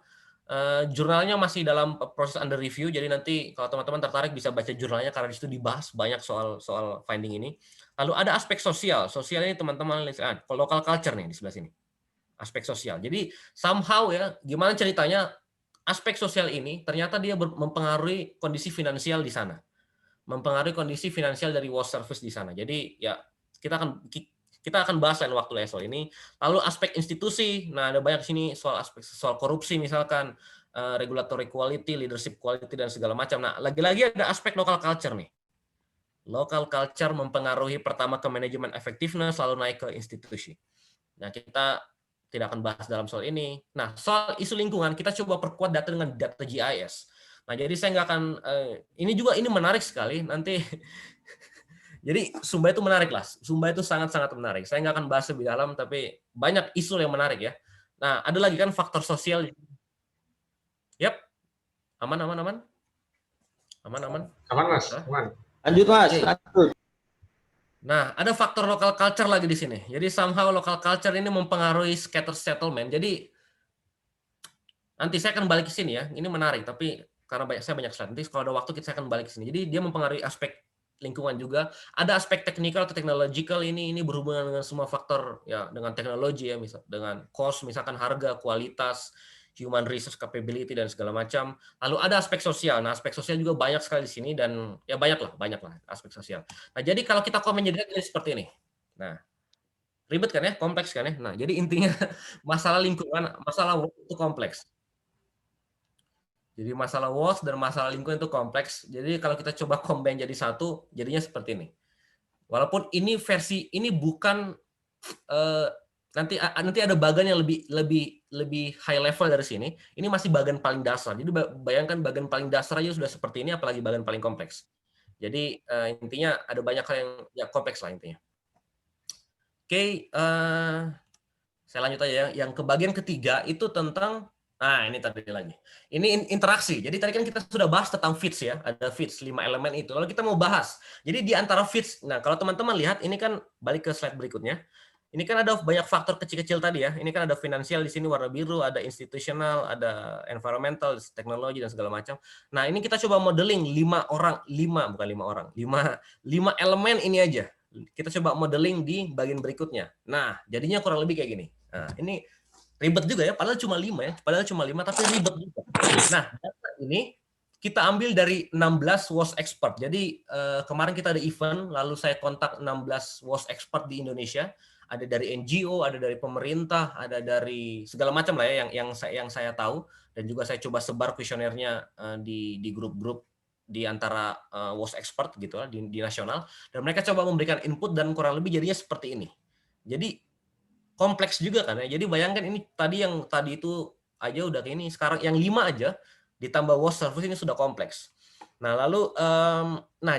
Jurnalnya masih dalam proses under review, jadi nanti kalau teman-teman tertarik bisa baca jurnalnya karena di situ dibahas banyak soal finding ini. Lalu ada aspek sosial. Sosial ini teman-teman lihat, local culture nih di sebelah sini. Aspek sosial. Jadi somehow ya, gimana ceritanya aspek sosial ini ternyata dia mempengaruhi kondisi finansial di sana. Mempengaruhi kondisi finansial dari WOS service di sana. Jadi ya kita akan bahas lain waktu soal ini. Lalu aspek institusi, nah ada banyak sini soal korupsi misalkan, regulatory quality, leadership quality dan segala macam. Nah lagi-lagi ada aspek local culture nih. Local culture mempengaruhi pertama ke manajemen effectiveness, lalu naik ke institusi. Nah kita tidak akan bahas dalam soal ini. Nah soal isu lingkungan kita coba perkuat data dengan data GIS. Nah, jadi saya nggak akan, ini menarik sekali, nanti, jadi Sumba itu menarik lah, Sumba itu sangat-sangat menarik. Saya nggak akan bahas lebih dalam, tapi banyak isu yang menarik ya. Nah, ada lagi kan faktor sosial. Yap, aman. Aman, Mas. Aman. Lanjut, Mas. Lanjut. Nah, ada faktor local culture lagi di sini. Jadi somehow local culture ini mempengaruhi scatter settlement. Jadi nanti saya akan balik ke sini ya. Ini menarik, tapi karena saya banyak slide, nanti kalau ada waktu saya akan balik ke sini. Jadi dia mempengaruhi aspek lingkungan juga. Ada aspek technical atau technological, ini berhubungan dengan semua faktor ya, dengan teknologi ya, misal dengan cost, misalkan harga, kualitas, human resource capability dan segala macam. Lalu ada aspek sosial. Nah, aspek sosial juga banyak sekali di sini dan ya banyak lah aspek sosial. Nah, jadi kalau kita komen jadi seperti ini. Nah, ribet kan ya, kompleks kan ya. Nah, jadi intinya masalah lingkungan, masalah itu kompleks. Jadi masalah WOS dan masalah lingkungan itu kompleks. Jadi kalau kita coba combine jadi satu, jadinya seperti ini. Walaupun ini versi ini bukan nanti ada bagian yang lebih high level dari sini. Ini masih bagian paling dasar. Jadi bayangkan bagian paling dasar aja sudah seperti ini, apalagi bagian paling kompleks. Jadi intinya ada banyak hal yang ya kompleks lah intinya. Oke, saya lanjut aja ya. Yang ke bagian ketiga itu tentang, nah ini tadi lagi. Ini interaksi. Jadi tadi kan kita sudah bahas tentang fits ya. Ada fits 5 elemen itu. Lalu kita mau bahas. Jadi di antara fits, nah kalau teman-teman lihat ini kan balik ke slide berikutnya. Ini kan ada banyak faktor kecil-kecil tadi ya. Ini kan ada finansial di sini warna biru, ada institutional, ada environmental, teknologi dan segala macam. Nah, ini kita coba modeling 5 elemen ini aja. Kita coba modeling di bagian berikutnya. Nah, jadinya kurang lebih kayak gini. Nah, ini ribet juga ya, padahal cuma 5 ya. Padahal cuma 5 tapi ribet juga. Nah, data ini kita ambil dari 16 WOS expert. Jadi kemarin kita ada event, lalu saya kontak 16 WOS expert di Indonesia. Ada dari NGO, ada dari pemerintah, ada dari segala macam lah ya yang saya tahu, dan juga saya coba sebar kuesionernya di grup-grup di antara WOS expert gitu lah di nasional, dan mereka coba memberikan input dan kurang lebih jadinya seperti ini. Jadi kompleks juga kan ya. Jadi bayangkan ini tadi itu aja udah kayak ini, sekarang yang 5 aja ditambah WOS service ini sudah kompleks. Nah, lalu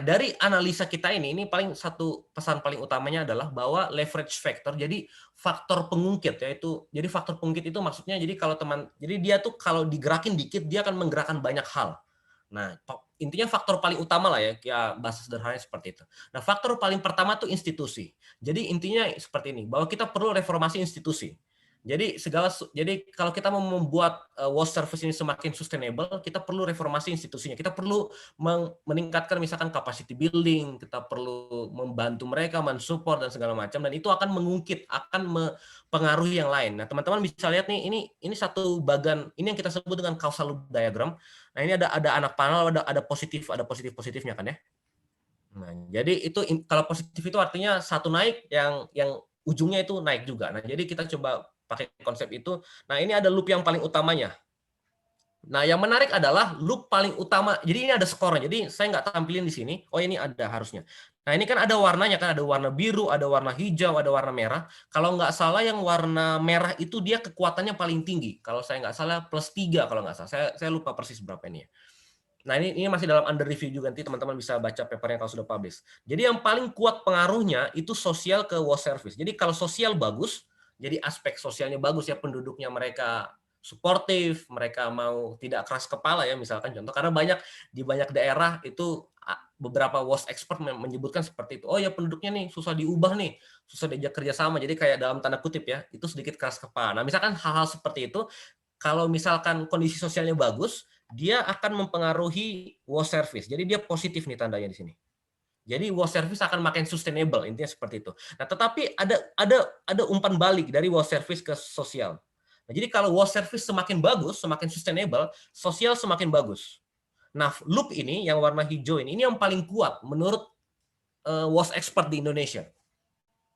dari analisa kita ini paling satu pesan paling utamanya adalah bahwa leverage factor, jadi faktor pengungkit yaitu, jadi faktor pengungkit itu maksudnya jadi jadi dia tuh kalau digerakin dikit dia akan menggerakkan banyak hal. Nah, intinya faktor paling utama lah ya bahasa sederhananya seperti itu. Nah, faktor paling pertama tuh institusi. Jadi intinya seperti ini, bahwa kita perlu reformasi institusi. Jadi kalau kita mau membuat WOS service ini semakin sustainable, kita perlu reformasi institusinya. Kita perlu meningkatkan misalkan capacity building, kita perlu membantu mereka, mensupport dan segala macam, dan itu akan mengungkit, akan mempengaruhi yang lain. Nah, teman-teman bisa lihat nih, ini satu bagan, ini yang kita sebut dengan causal loop diagram. Nah, ini ada anak panel, ada positifnya kan ya. Nah, jadi itu kalau positif itu artinya satu naik, yang ujungnya itu naik juga. Nah, jadi kita coba pakai konsep itu. Nah, ini ada loop yang paling utamanya. Nah, yang menarik adalah loop paling utama. Jadi ini ada skornya. Jadi saya nggak tampilin di sini. Oh, ini ada harusnya. Nah, ini kan ada warnanya kan, ada warna biru, ada warna hijau, ada warna merah. Kalau nggak salah yang warna merah itu dia kekuatannya paling tinggi. Kalau saya nggak salah +3 kalau nggak salah. Saya lupa persis berapa ini ya. Nah, ini masih dalam under review juga, nanti teman-teman bisa baca papernya kalau sudah publish. Jadi yang paling kuat pengaruhnya itu sosial ke WOS service. Jadi kalau sosial bagus, jadi aspek sosialnya bagus ya, penduduknya mereka suportif, mereka mau tidak keras kepala ya, misalkan contoh, karena di banyak daerah itu beberapa WOS expert menyebutkan seperti itu. Oh ya, penduduknya nih susah diubah nih, susah diajak kerjasama, jadi kayak dalam tanda kutip ya, itu sedikit keras kepala. Nah, misalkan hal-hal seperti itu, kalau misalkan kondisi sosialnya bagus, dia akan mempengaruhi WOS service. Jadi dia positif nih tandanya di sini. Jadi WOS service akan makin sustainable, intinya seperti itu. Nah, tetapi ada umpan balik dari WOS service ke sosial. Nah, jadi kalau WOS service semakin bagus, semakin sustainable, sosial semakin bagus. Nah, loop ini yang warna hijau ini yang paling kuat menurut WOS expert di Indonesia.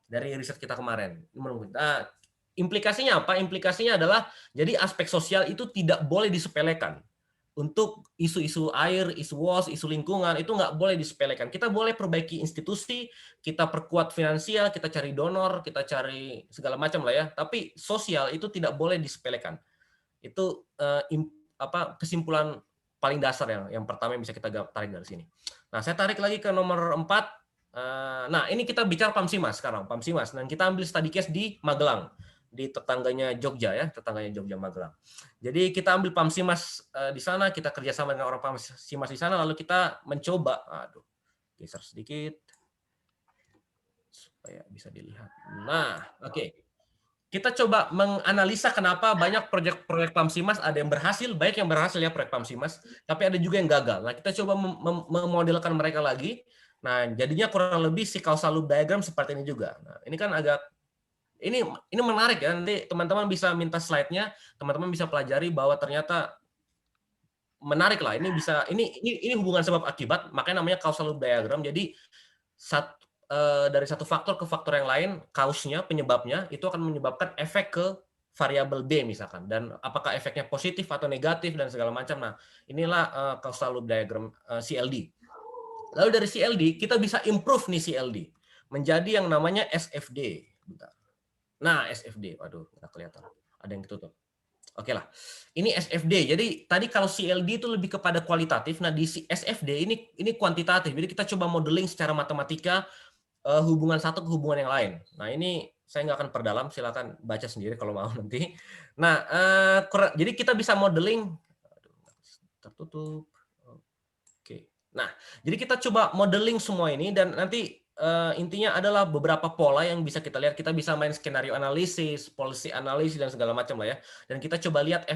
Dari riset kita kemarin. Nah, implikasinya apa? Implikasinya adalah jadi aspek sosial itu tidak boleh disepelekan. Untuk isu-isu air, isu WOS, isu lingkungan, itu nggak boleh disepelekan. Kita boleh perbaiki institusi, kita perkuat finansial, kita cari donor, kita cari segala macam lah ya. Tapi sosial itu tidak boleh disepelekan. Itu kesimpulan paling dasar yang pertama yang bisa kita tarik dari sini. Nah, saya tarik lagi ke nomor 4. Nah, ini kita bicara PAMSIMAS sekarang, PAMSIMAS. Dan kita ambil study case di Magelang, di tetangganya Jogja ya, tetangganya Jogja Magelang. Jadi kita ambil PAMSIMAS di sana, kita kerjasama dengan orang PAMSIMAS di sana, lalu kita mencoba, geser sedikit supaya bisa dilihat. Nah, oke. Kita coba menganalisa kenapa banyak proyek PAMSIMAS ada yang berhasil, baik yang berhasil ya proyek PAMSIMAS, tapi ada juga yang gagal. Nah, kita coba memodelkan mereka lagi. Nah, jadinya kurang lebih si causal loop diagram seperti ini juga. Nah, ini kan agak ini menarik ya, nanti teman-teman bisa minta slide-nya, teman-teman bisa pelajari bahwa ternyata menarik lah, ini hubungan sebab akibat, makanya namanya causal loop diagram. Jadi dari satu faktor ke faktor yang lain, kausnya, penyebabnya itu akan menyebabkan efek ke variabel B misalkan, dan apakah efeknya positif atau negatif dan segala macam. Nah, inilah causal loop diagram CLD. Lalu dari CLD kita bisa improve nih CLD menjadi yang namanya SFD. Bentar. Nah, SFD, waduh, nggak kelihatan. Ada yang ketutup. Oke lah. Ini SFD. Jadi tadi kalau CLD itu lebih kepada kualitatif. Nah, di SFD ini kuantitatif. Jadi kita coba modeling secara matematika hubungan satu ke hubungan yang lain. Nah, ini saya nggak akan perdalam. Silakan baca sendiri kalau mau nanti. Nah, jadi kita bisa modeling. Aduh, tertutup. Oke. Nah, jadi kita coba modeling semua ini dan nanti intinya adalah beberapa pola yang bisa kita lihat. Kita bisa main skenario analisis, policy analisis dan segala macam lah ya. Dan kita coba lihat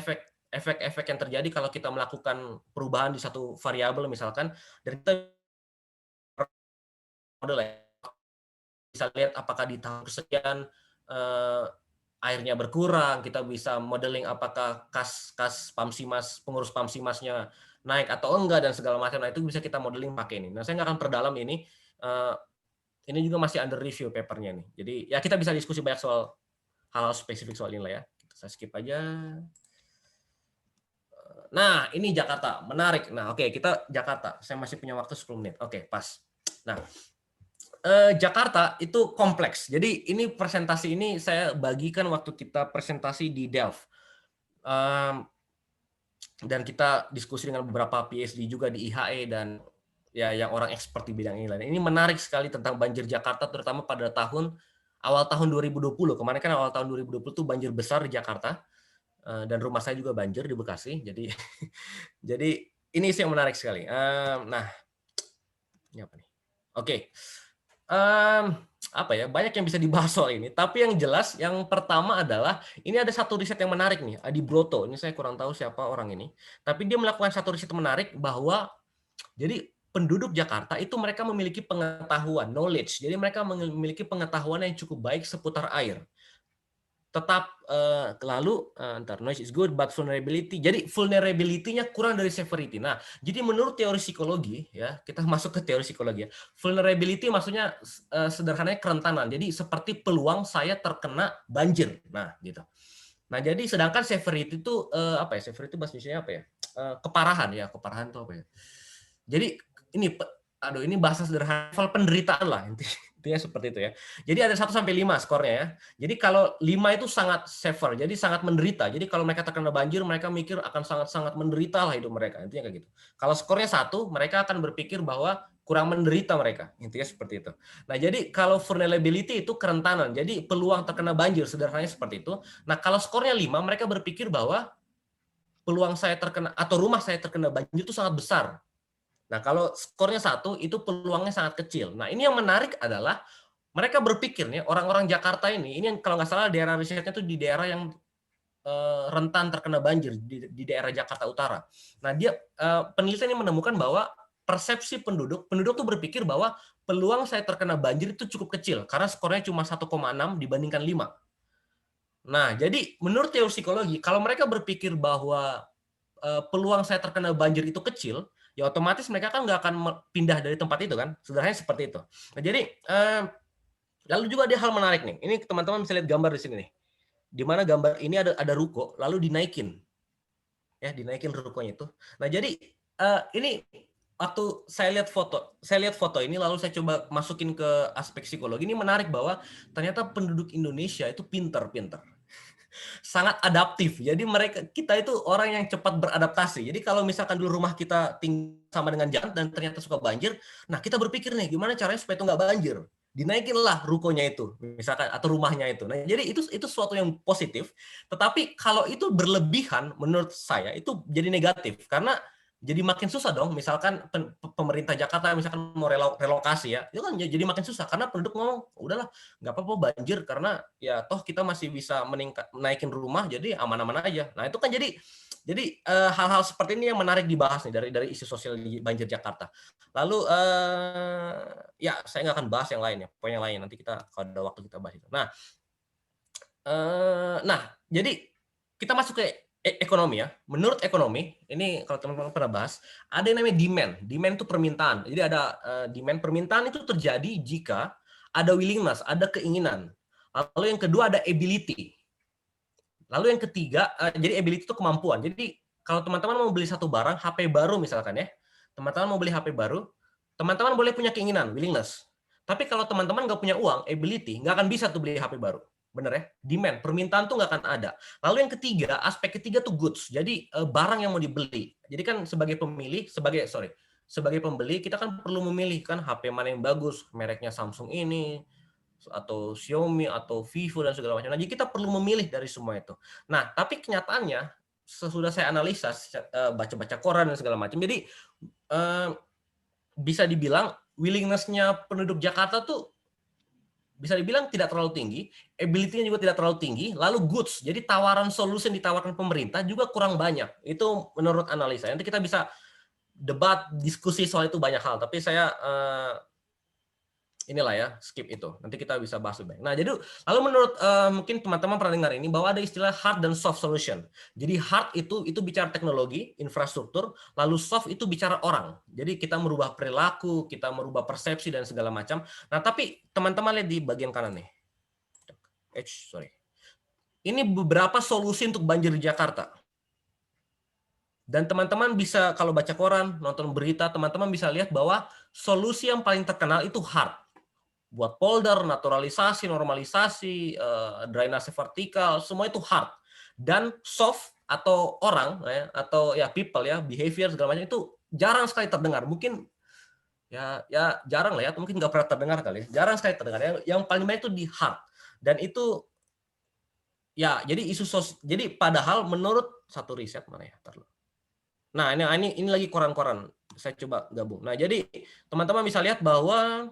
efek-efek yang terjadi kalau kita melakukan perubahan di satu variabel misalkan. Dan kita model ya. Bisa lihat apakah di tahun kesekian airnya berkurang. Kita bisa modeling apakah kas PAMSIMAS, pengurus PAMSIMASnya naik atau enggak dan segala macam. Nah, itu bisa kita modeling pakai ini. Nah, saya nggak akan perdalam ini. Ini juga masih under review papernya nih. Jadi ya kita bisa diskusi banyak soal hal-hal spesifik soal ini lah ya. Saya skip aja. Nah, ini Jakarta, menarik. Nah, oke, kita Jakarta. Saya masih punya waktu 10 menit. Oke, pas. Nah, Jakarta itu kompleks. Jadi ini presentasi ini saya bagikan waktu kita presentasi di Delft. Dan kita diskusi dengan beberapa PhD juga di IHE dan ya yang orang expert di bidang ini. Ini menarik sekali tentang banjir Jakarta, terutama pada awal tahun 2020. Kemarin kan awal tahun 2020 itu banjir besar di Jakarta. Dan rumah saya juga banjir di Bekasi, jadi ini sih yang menarik sekali. Nah, ini apa nih? Oke, apa ya? Banyak yang bisa dibahas soal ini. Tapi yang jelas, yang pertama adalah ini ada satu riset yang menarik nih, Adi Broto. Ini saya kurang tahu siapa orang ini, tapi dia melakukan satu riset menarik bahwa jadi penduduk Jakarta itu mereka memiliki pengetahuan, knowledge. Jadi mereka memiliki pengetahuan yang cukup baik seputar air. Tetap lalu noise is good but vulnerability. Jadi vulnerability-nya kurang dari severity. Nah, jadi menurut teori psikologi ya, kita masuk ke teori psikologi ya. Vulnerability maksudnya sederhananya kerentanan. Jadi seperti peluang saya terkena banjir. Nah, gitu. Nah, jadi sedangkan severity itu apa ya? Severity bahasa Indonesia apa ya? Keparahan ya, keparahan itu apa ya? Jadi ini bahasa sederhana, level penderitaan lah intinya seperti itu ya. Jadi ada 1 sampai 5 skornya ya. Jadi kalau 5 itu sangat severe, jadi sangat menderita. Jadi kalau mereka terkena banjir, mereka mikir akan sangat-sangat menderita lah hidup mereka. Intinya kayak gitu. Kalau skornya 1, mereka akan berpikir bahwa kurang menderita mereka. Intinya seperti itu. Nah, jadi kalau vulnerability itu kerentanan. Jadi peluang terkena banjir, sederhananya seperti itu. Nah, kalau skornya 5, mereka berpikir bahwa peluang saya terkena atau rumah saya terkena banjir itu sangat besar. Nah, kalau skornya 1, itu peluangnya sangat kecil. Nah, ini yang menarik adalah mereka berpikir nih, orang-orang Jakarta ini yang kalau nggak salah daerah risetnya itu di daerah yang rentan terkena banjir, di daerah Jakarta Utara. Nah, penelitian ini menemukan bahwa persepsi penduduk tuh berpikir bahwa peluang saya terkena banjir itu cukup kecil, karena skornya cuma 1,6 dibandingkan 5. Nah, jadi menurut teori psikologi, kalau mereka berpikir bahwa peluang saya terkena banjir itu kecil, ya otomatis mereka kan nggak akan pindah dari tempat itu kan, sederhananya seperti itu. Nah, jadi lalu juga ada hal menarik nih. Ini teman-teman bisa lihat gambar di sini nih, di mana gambar ini ada ruko lalu dinaikin, ya dinaikin rukonya itu. Nah, jadi ini waktu saya lihat foto ini lalu saya coba masukin ke aspek psikologi, ini menarik bahwa ternyata penduduk Indonesia itu pintar. Sangat adaptif. Jadi kita itu orang yang cepat beradaptasi. Jadi kalau misalkan dulu rumah kita tinggal sama dengan jalan dan ternyata suka banjir, nah kita berpikir nih gimana caranya supaya itu nggak banjir. Dinaikinlah rukonya itu, misalkan atau rumahnya itu. Nah, jadi itu sesuatu yang positif. Tetapi kalau itu berlebihan, menurut saya itu jadi negatif karena jadi makin susah dong. Misalkan pemerintah Jakarta misalkan mau relokasi ya, itu kan jadi makin susah karena penduduk ngomong udahlah nggak apa-apa banjir karena ya toh kita masih bisa naikin rumah jadi aman-aman aja. Nah itu kan jadi hal-hal seperti ini yang menarik dibahas nih dari isu sosial di banjir Jakarta. Lalu ya saya nggak akan bahas yang lain ya, poin yang lain nanti kita kalau ada waktu kita bahas itu. Nah jadi kita masuk ke ekonomi ya. Menurut ekonomi, ini kalau teman-teman pernah bahas, ada yang namanya demand. Demand itu permintaan. Jadi ada demand, permintaan itu terjadi jika ada willingness, ada keinginan. Lalu yang kedua ada ability. Lalu yang ketiga, jadi ability itu kemampuan. Jadi kalau teman-teman mau beli satu barang, HP baru misalkan ya, teman-teman mau beli HP baru, teman-teman boleh punya keinginan, willingness. Tapi kalau teman-teman nggak punya uang, ability, nggak akan bisa tuh beli HP baru. Bener ya, demand, permintaan tuh nggak akan ada. Lalu yang ketiga, aspek ketiga tuh goods, jadi barang yang mau dibeli. Jadi kan sebagai pembeli kita kan perlu memilih kan HP mana yang bagus, mereknya Samsung ini atau Xiaomi atau Vivo dan segala macam. Nah, jadi kita perlu memilih dari semua itu. Nah, tapi kenyataannya sesudah saya analisa, baca-baca koran dan segala macam, jadi bisa dibilang willingness-nya penduduk Jakarta tuh bisa dibilang tidak terlalu tinggi, ability-nya juga tidak terlalu tinggi, lalu goods, jadi tawaran solusi yang ditawarkan pemerintah juga kurang banyak. Itu menurut analisa. Nanti kita bisa debat, diskusi soal itu banyak hal, tapi saya inilah ya, skip itu. Nanti kita bisa bahas lebih banyak. Nah, jadi lalu menurut mungkin teman-teman pernah dengar ini bahwa ada istilah hard dan soft solution. Jadi hard itu bicara teknologi, infrastruktur, lalu soft itu bicara orang. Jadi kita merubah perilaku, kita merubah persepsi dan segala macam. Nah, tapi teman-teman lihat di bagian kanan nih. Ini beberapa solusi untuk banjir di Jakarta. Dan teman-teman bisa, kalau baca koran, nonton berita, teman-teman bisa lihat bahwa solusi yang paling terkenal itu hard. Buat polder, naturalisasi, normalisasi, drainase vertikal, semua itu hard. Dan soft atau orang, ya, atau ya people, ya, behavior, segala macam itu jarang sekali terdengar. Mungkin ya jarang lah ya, atau mungkin nggak pernah terdengar kali. Jarang sekali terdengar. Yang paling banyak itu di hard. Dan itu ya, jadi jadi padahal menurut satu riset mana ya? Nah, ini lagi koran-koran. Saya coba gabung. Nah, jadi teman-teman bisa lihat bahwa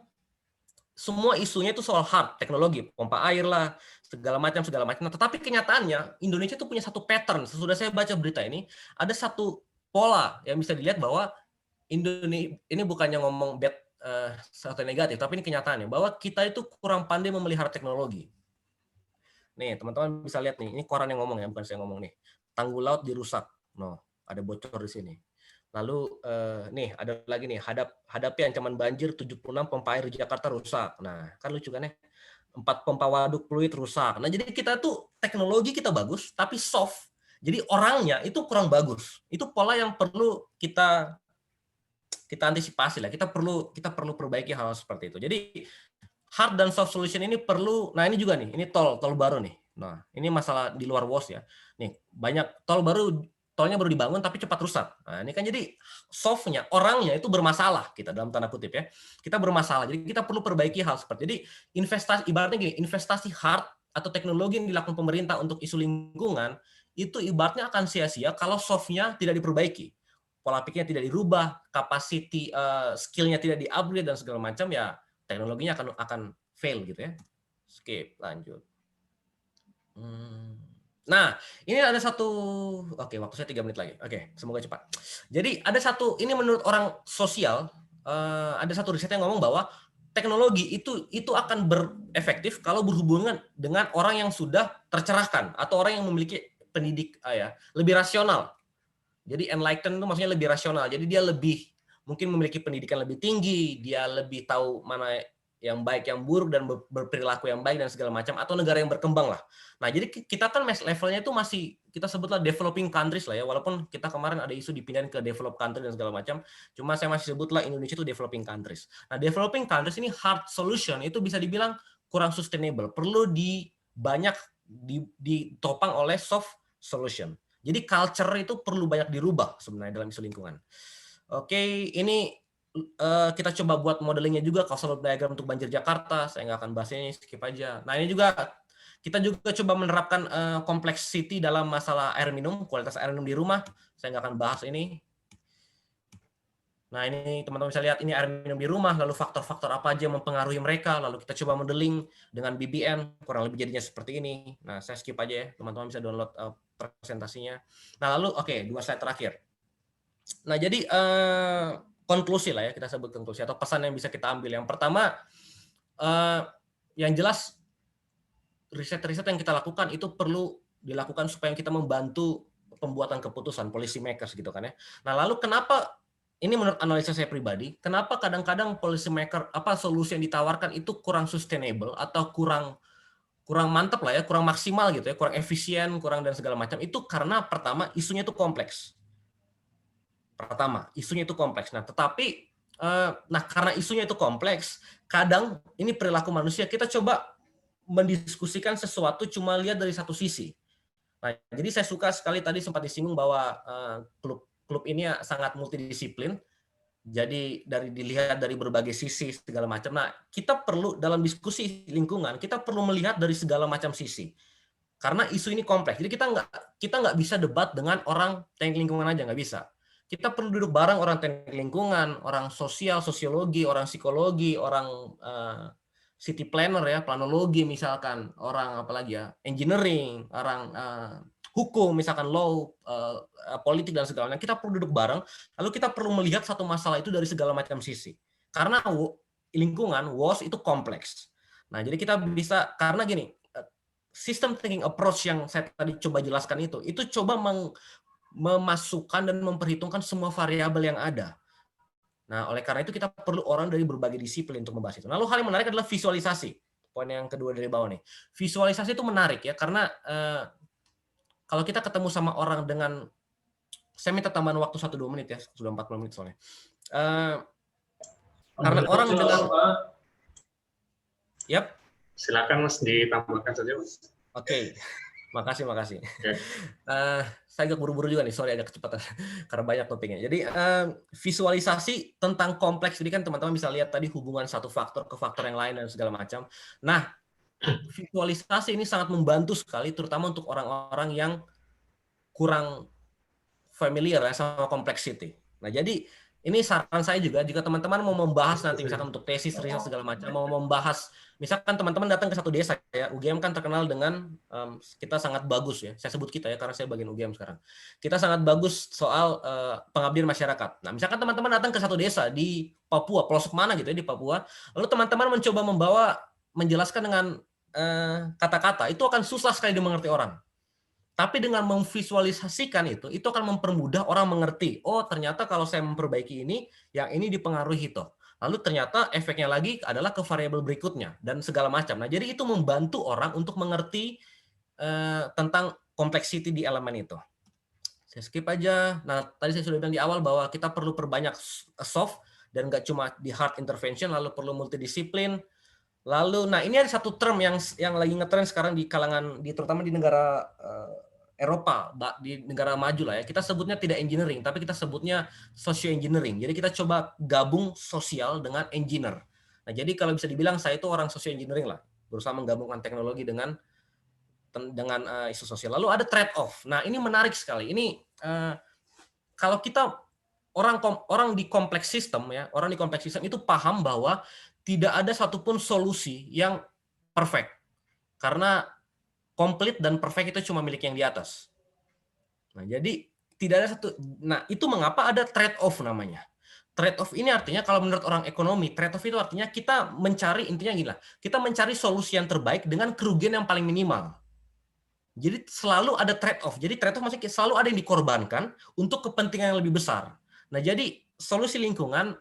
semua isunya itu soal hard, teknologi, pompa air lah, segala macam. Nah, tetapi kenyataannya Indonesia itu punya satu pattern. Sesudah saya baca berita ini, ada satu pola yang bisa dilihat bahwa Indonesia ini bukannya ngomong bad sesuatu negatif, tapi ini kenyataannya bahwa kita itu kurang pandai memelihara teknologi. Nih, teman-teman bisa lihat nih, ini koran yang ngomong ya, bukan saya ngomong nih. Tanggul laut dirusak. No, ada bocor di sini. Lalu nih ada lagi nih, hadapi ancaman banjir 76 pompa air di Jakarta rusak. Nah, kan lucu kan ya? 4 pompa waduk fluid rusak. Nah, jadi kita tuh teknologi kita bagus, tapi soft. Jadi orangnya itu kurang bagus. Itu pola yang perlu kita antisipasi lah. Kita perlu perbaiki hal seperti itu. Jadi hard dan soft solution ini perlu. Nah, ini juga nih, ini tol baru nih. Nah, ini masalah di luar WOS ya. Nih, banyak tolnya baru dibangun tapi cepat rusak. Nah, ini kan jadi softnya, orangnya itu bermasalah, kita dalam tanda kutip ya. Kita bermasalah. Jadi kita perlu perbaiki hal seperti. Jadi ibaratnya gini, investasi hard atau teknologi yang dilakukan pemerintah untuk isu lingkungan itu ibaratnya akan sia-sia kalau softnya tidak diperbaiki. Pola pikirnya tidak dirubah, capacity skill-nya tidak di-upgrade dan segala macam, ya teknologinya akan fail gitu ya. Skip, lanjut. Nah, ini ada satu, oke, waktu saya 3 menit lagi. Oke, semoga cepat. Jadi ada satu, ini menurut orang sosial, ada satu riset yang ngomong bahwa teknologi itu akan berefektif kalau berhubungan dengan orang yang sudah tercerahkan atau orang yang memiliki lebih rasional. Jadi enlightened itu maksudnya lebih rasional. Jadi dia lebih mungkin memiliki pendidikan lebih tinggi, dia lebih tahu mana yang baik, yang buruk, dan berperilaku yang baik dan segala macam, atau negara yang berkembang lah. Nah, jadi kita kan levelnya itu masih, kita sebutlah developing countries lah ya, walaupun kita kemarin ada isu dipindahin ke developed country dan segala macam, cuma saya masih sebutlah Indonesia itu developing countries. Nah, developing countries ini hard solution itu bisa dibilang kurang sustainable, perlu ditopang oleh soft solution. Jadi culture itu perlu banyak dirubah sebenarnya dalam isu lingkungan. Oke, ini kita coba buat modelingnya juga, causal diagram untuk banjir Jakarta. Saya nggak akan bahas ini, skip aja. Nah, ini juga kita juga coba menerapkan complexity dalam masalah air minum, kualitas air minum di rumah. Saya nggak akan bahas ini. Nah, ini teman-teman bisa lihat, ini air minum di rumah, lalu faktor-faktor apa aja yang mempengaruhi mereka, lalu kita coba modeling dengan BBN, kurang lebih jadinya seperti ini. Nah, saya skip aja ya, teman-teman bisa download presentasinya. Nah, lalu 2 slide terakhir. Nah, jadi konklusi lah ya, kita sebut konklusi atau pesan yang bisa kita ambil. Yang pertama, yang jelas riset-riset yang kita lakukan itu perlu dilakukan supaya kita membantu pembuatan keputusan, policy makers gitu kan ya. Nah, lalu kenapa, ini menurut analisa saya pribadi, kenapa kadang-kadang policy maker solusi yang ditawarkan itu kurang sustainable atau kurang mantap lah ya, kurang maksimal gitu ya, kurang efisien, kurang dan segala macam. Itu karena pertama isunya itu kompleks. Nah, tetapi karena isunya itu kompleks, kadang ini perilaku manusia, kita coba mendiskusikan sesuatu cuma lihat dari satu sisi. Nah, jadi saya suka sekali tadi sempat disinggung bahwa klub ini sangat multidisiplin. Jadi dilihat dari berbagai sisi segala macam. Nah, kita perlu dalam diskusi lingkungan, kita perlu melihat dari segala macam sisi. Karena isu ini kompleks. Jadi kita nggak bisa debat dengan orang teknik lingkungan aja, nggak bisa. Kita perlu duduk bareng orang teknik lingkungan, orang sosiologi, orang psikologi, orang city planner ya, planologi misalkan, orang apalagi ya, engineering, orang hukum misalkan law, politik dan segala macam. Kita perlu duduk bareng, lalu kita perlu melihat satu masalah itu dari segala macam sisi. Karena lingkungan WOS itu kompleks. Nah, jadi kita bisa, karena gini, system thinking approach yang saya tadi coba jelaskan itu coba memasukkan dan memperhitungkan semua variabel yang ada. Nah, oleh karena itu kita perlu orang dari berbagai disiplin untuk membahas itu. Lalu hal yang menarik adalah visualisasi. Poin yang kedua dari bawah nih. Visualisasi itu menarik ya, karena kalau kita ketemu sama orang dengan saya minta tambahan waktu 1-2 menit ya, sudah 40 menit soalnya. Karena orang dengan Yap. Silakan Mas ditambahkan saja Mas. Oke. Makasih. Okay. Saya agak buru-buru juga nih, sorry agak kecepatan karena banyak topiknya. Jadi visualisasi tentang kompleks ini kan teman-teman bisa lihat tadi hubungan satu faktor ke faktor yang lain dan segala macam. Nah, visualisasi ini sangat membantu sekali, terutama untuk orang-orang yang kurang familiar ya sama complexity. Nah, jadi ini saran saya juga, jika teman-teman mau membahas nanti misalkan untuk tesis, riset segala macam, mau membahas, misalkan teman-teman datang ke satu desa ya, UGM kan terkenal dengan kita sangat bagus ya, saya sebut kita ya karena saya bagian UGM sekarang. Kita sangat bagus soal pengabdian masyarakat. Nah, misalkan teman-teman datang ke satu desa di Papua, pelosok mana gitu ya di Papua, lalu teman-teman mencoba menjelaskan dengan kata-kata, itu akan susah sekali dimengerti orang. Tapi dengan memvisualisasikan itu akan mempermudah orang mengerti. Oh, ternyata kalau saya memperbaiki ini, yang ini dipengaruhi toh. Lalu ternyata efeknya lagi adalah ke variabel berikutnya dan segala macam. Nah, jadi itu membantu orang untuk mengerti tentang complexity di elemen itu. Saya skip aja. Nah, tadi saya sudah bilang di awal bahwa kita perlu perbanyak soft dan nggak cuma di hard intervention, lalu perlu multidisiplin. Lalu, nah ini ada satu term yang lagi ngetren sekarang di kalangan, terutama di negara Eropa, di negara maju lah ya. Kita sebutnya tidak engineering, tapi kita sebutnya socio engineering. Jadi kita coba gabung sosial dengan engineer. Nah, jadi kalau bisa dibilang saya itu orang socio engineering lah, berusaha menggabungkan teknologi dengan isu sosial. Lalu ada trade off. Nah, ini menarik sekali. Ini kalau kita orang di kompleks sistem ya, orang di kompleks sistem itu paham bahwa tidak ada satupun solusi yang perfect. Karena komplit dan perfect itu cuma milik yang di atas. Nah, jadi tidak ada satu. Nah, itu mengapa ada trade off namanya. Trade off ini artinya kalau menurut orang ekonomi, trade off itu artinya kita mencari, intinya gila, kita mencari solusi yang terbaik dengan kerugian yang paling minimal. Jadi selalu ada trade off. Jadi trade off maksudnya selalu ada yang dikorbankan untuk kepentingan yang lebih besar. Nah, jadi solusi lingkungan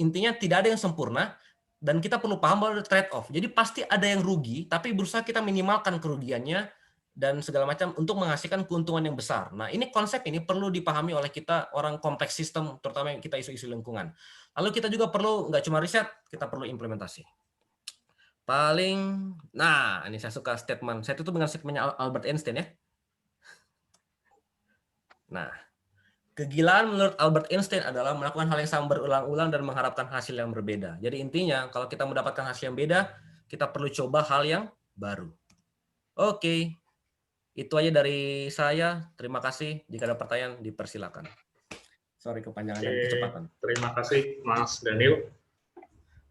intinya tidak ada yang sempurna. Dan kita perlu paham bahwa ada trade off. Jadi pasti ada yang rugi, tapi berusaha kita minimalkan kerugiannya dan segala macam untuk menghasilkan keuntungan yang besar. Nah, ini konsep ini perlu dipahami oleh kita orang kompleks sistem, terutama yang kita isu-isu lingkungan. Lalu kita juga perlu nggak cuma riset, kita perlu implementasi. Nah ini saya suka statement. Saya tutup dengan statementnya Albert Einstein ya. Nah, kegilaan menurut Albert Einstein adalah melakukan hal yang sama berulang-ulang dan mengharapkan hasil yang berbeda. Jadi intinya, kalau kita mendapatkan hasil yang beda, kita perlu coba hal yang baru. Oke, itu aja dari saya. Terima kasih. Jika ada pertanyaan, dipersilakan. Sorry kepanjangan dan kecepatan. Terima kasih, Mas Daniel.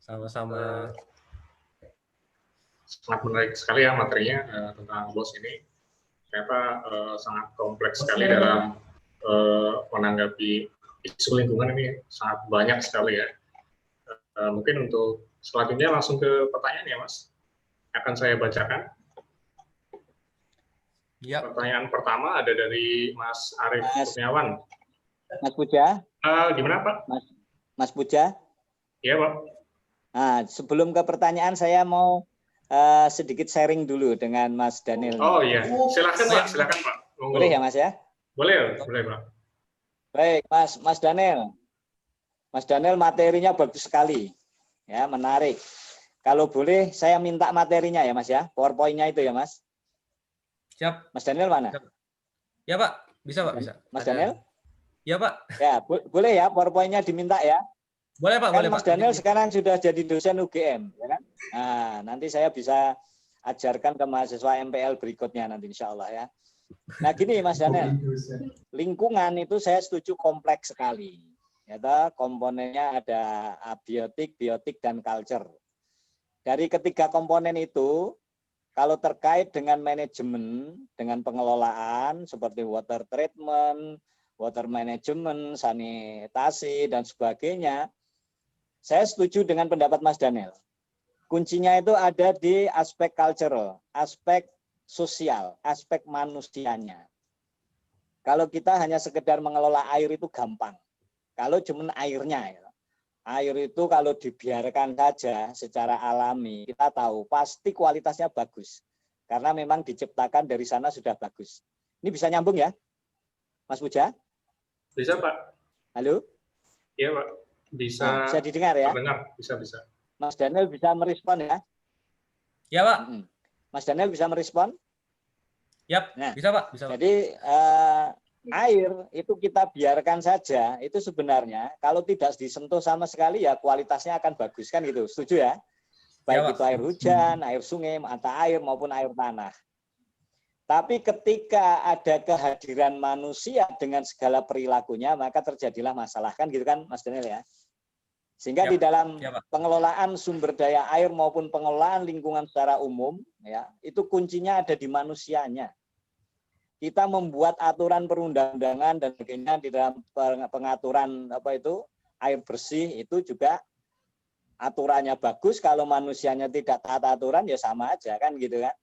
Sama-sama. Sangat menarik sekali ya materinya tentang BOS ini. Ternyata sangat kompleks sekali dalam menanggapi isu lingkungan ini, sangat banyak sekali ya. Mungkin untuk selanjutnya langsung ke pertanyaan ya Mas. Akan saya bacakan. Ya. Pertanyaan pertama ada dari Mas Arief Kurniawan. Mas Puja. Gimana Pak? Mas Puja. Iya Pak. Nah, sebelum ke pertanyaan saya mau sedikit sharing dulu dengan Mas Daniel. Oh iya, silakan Pak, silakan Pak. Boleh ya Mas ya? Boleh Pak. Baik, Mas Daniel. Mas Daniel materinya bagus sekali. Ya, menarik. Kalau boleh saya minta materinya ya Mas ya, PowerPoint-nya itu ya Mas. Siap. Mas Daniel mana? Ya Pak, bisa Pak, bisa. Mas Daniel? Ya Pak. Ya, boleh ya PowerPoint-nya diminta ya. Boleh Pak, boleh Mas Pak. Daniel sekarang sudah jadi dosen UGM, ya kan? Nah, nanti saya bisa ajarkan ke mahasiswa MPL berikutnya nanti insya Allah ya. Nah gini Mas Daniel, lingkungan itu saya setuju kompleks sekali. Ya, komponennya ada abiotik, biotik, dan culture. Dari ketiga komponen itu, kalau terkait dengan manajemen, dengan pengelolaan seperti water treatment, water management, sanitasi, dan sebagainya, saya setuju dengan pendapat Mas Daniel. Kuncinya itu ada di aspek cultural, aspek sosial, aspek manusianya. Kalau kita hanya sekedar mengelola air itu gampang. Kalau cuma airnya, ya. Air itu kalau dibiarkan saja secara alami, kita tahu pasti kualitasnya bagus. Karena memang diciptakan dari sana sudah bagus. Ini bisa nyambung ya, Mas Puja? Bisa, Pak. Halo? Iya, Pak. Bisa didengar ya? Terdengar, bisa. Mas Daniel bisa merespon ya? Ya, Pak. Mas Daniel bisa merespon? Yap, Nah, bisa, Pak. Bisa, Pak. Jadi air itu kita biarkan saja, itu sebenarnya kalau tidak disentuh sama sekali ya kualitasnya akan bagus kan gitu. Setuju ya? Baik itu air hujan, air sungai, mata air maupun air tanah. Tapi ketika ada kehadiran manusia dengan segala perilakunya, maka terjadilah masalah kan gitu kan Mas Daniel ya? Sehingga di dalam pengelolaan sumber daya air maupun pengelolaan lingkungan secara umum, ya itu kuncinya ada di manusianya. Kita membuat aturan perundang-undangan dan sebagainya di dalam pengaturan air bersih itu juga aturannya bagus, kalau manusianya tidak taat aturan ya sama aja kan gitu kan.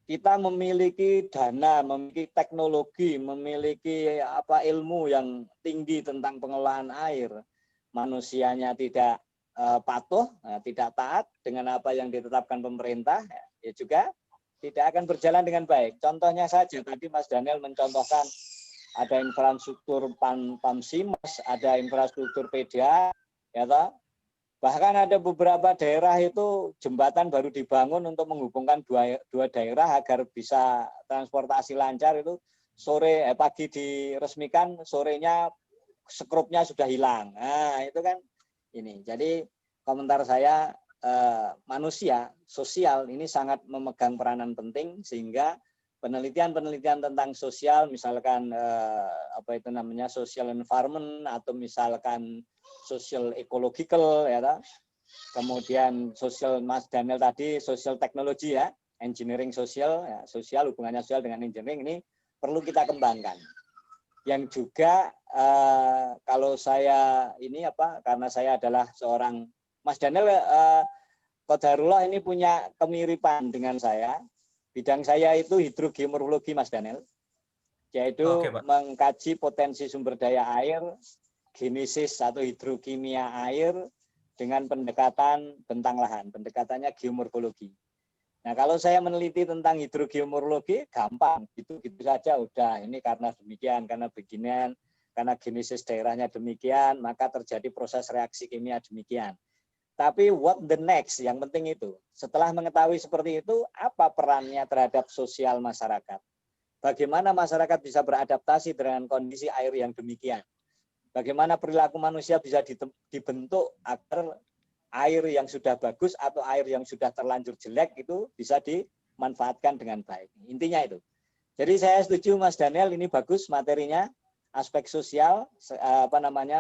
Kita memiliki dana, memiliki teknologi, memiliki ilmu yang tinggi tentang pengelolaan air. Manusianya tidak patuh, tidak taat dengan apa yang ditetapkan pemerintah, ya juga tidak akan berjalan dengan baik. Contohnya saja tadi Mas Daniel mencontohkan ada infrastruktur PAMSIMAS, ada infrastruktur PDA, ya toh? Bahkan ada beberapa daerah itu jembatan baru dibangun untuk menghubungkan dua daerah agar bisa transportasi lancar, itu pagi diresmikan, sorenya skrupnya sudah hilang. Nah, itu kan ini. Jadi komentar saya manusia sosial ini sangat memegang peranan penting, sehingga penelitian-penelitian tentang sosial, misalkan social environment atau misalkan social ecological ya, kemudian social Mas Daniel tadi social teknologi ya, engineering sosial ya, sosial hubungannya sosial dengan engineering ini perlu kita kembangkan. Yang juga kalau saya ini karena saya adalah seorang Mas Daniel Qadarullah ini punya kemiripan dengan saya. Bidang saya itu hidrogeomorfologi Mas Daniel, yaitu mengkaji potensi sumber daya air, genesis atau hidrokimia air dengan pendekatan bentang lahan, pendekatannya geomorfologi. Nah, kalau saya meneliti tentang hidrogeomorfologi gampang, gitu saja udah, ini karena demikian, karena beginian, karena genesis daerahnya demikian, maka terjadi proses reaksi kimia demikian. Tapi what the next, yang penting itu, setelah mengetahui seperti itu, apa perannya terhadap sosial masyarakat? Bagaimana masyarakat bisa beradaptasi dengan kondisi air yang demikian? Bagaimana perilaku manusia bisa dibentuk agar air yang sudah bagus atau air yang sudah terlanjur jelek itu bisa dimanfaatkan dengan baik. Intinya itu. Jadi saya setuju Mas Daniel, ini bagus materinya, aspek sosial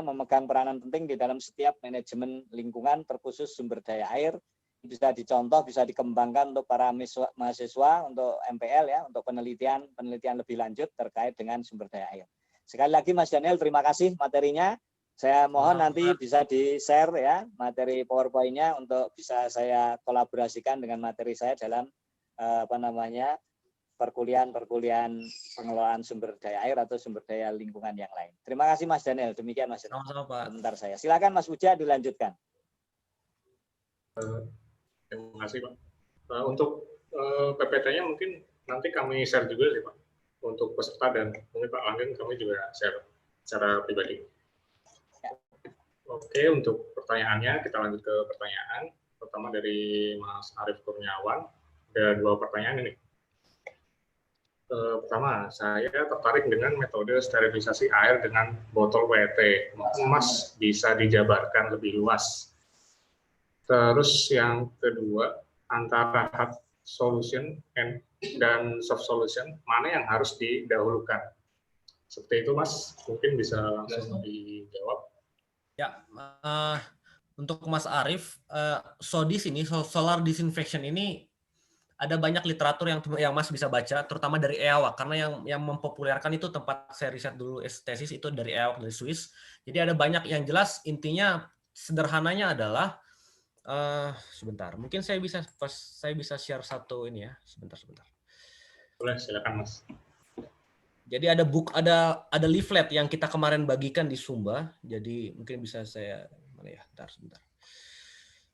memegang peranan penting di dalam setiap manajemen lingkungan, terkhusus sumber daya air. Bisa dicontoh, bisa dikembangkan untuk para mahasiswa, untuk MPL ya, untuk penelitian lebih lanjut terkait dengan sumber daya air. Sekali lagi Mas Daniel, terima kasih materinya. Saya mohon nanti bisa di-share ya materi PowerPoint-nya untuk bisa saya kolaborasikan dengan materi saya dalam perkuliahan pengelolaan sumber daya air atau sumber daya lingkungan yang lain. Terima kasih Mas Daniel. Demikian Mas Daniel. Sama-sama, Pak. Komentar saya. Silakan Mas Puja dilanjutkan. Terima kasih Pak. Untuk PPT-nya mungkin nanti kami share juga sih Pak, untuk peserta, dan mungkin Pak Langgeng kami juga share secara pribadi. Ya. Oke, untuk pertanyaannya kita lanjut ke pertanyaan pertama dari Mas Arief Kurniawan. Ada 2 pertanyaan ini. Pertama, saya tertarik dengan metode sterilisasi air dengan botol PET. Mas bisa dijabarkan lebih luas. Terus yang kedua, antara hard solution dan soft solution, mana yang harus didahulukan? Seperti itu Mas, mungkin bisa langsung dijawab. Ya, untuk Mas Arief, SODIS ini, solar disinfection ini, ada banyak literatur yang Mas bisa baca, terutama dari EAWAC, karena yang mempopulerkan itu tempat saya riset dulu tesis itu dari EAWAC, dari Swiss. Jadi ada banyak yang jelas, intinya sederhananya adalah sebentar, mungkin saya bisa share satu ini ya, sebentar. Boleh, silakan Mas. Jadi ada leaflet yang kita kemarin bagikan di Sumba, jadi mungkin bisa saya mana ya,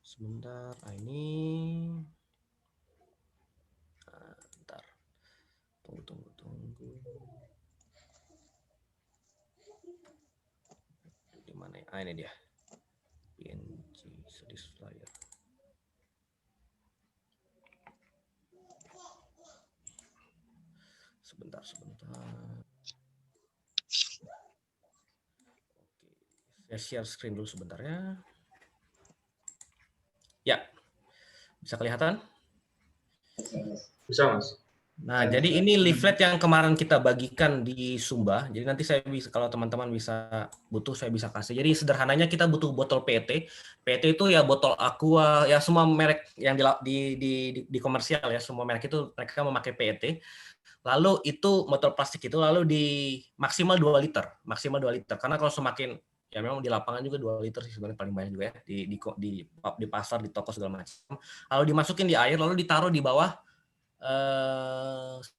sebentar, ini. Tunggu. mana ya? Ini dia. PNG studies flyer. Sebentar. Oke, saya share screen dulu sebentar ya. Ya, bisa kelihatan? Bisa, Mas. Nah, jadi ini leaflet yang kemarin kita bagikan di Sumba. Jadi nanti saya bisa, kalau teman-teman bisa butuh, saya bisa kasih. Jadi sederhananya kita butuh botol PET. PET itu ya botol Aqua, ya semua merek yang di komersial ya, semua merek itu mereka memakai PET. Lalu itu botol plastik itu lalu di maksimal 2 liter, Karena kalau semakin ya memang di lapangan juga 2 liter sih sebenarnya paling banyak juga ya di pasar, di toko segala macam. Lalu dimasukin di air, lalu ditaruh di bawah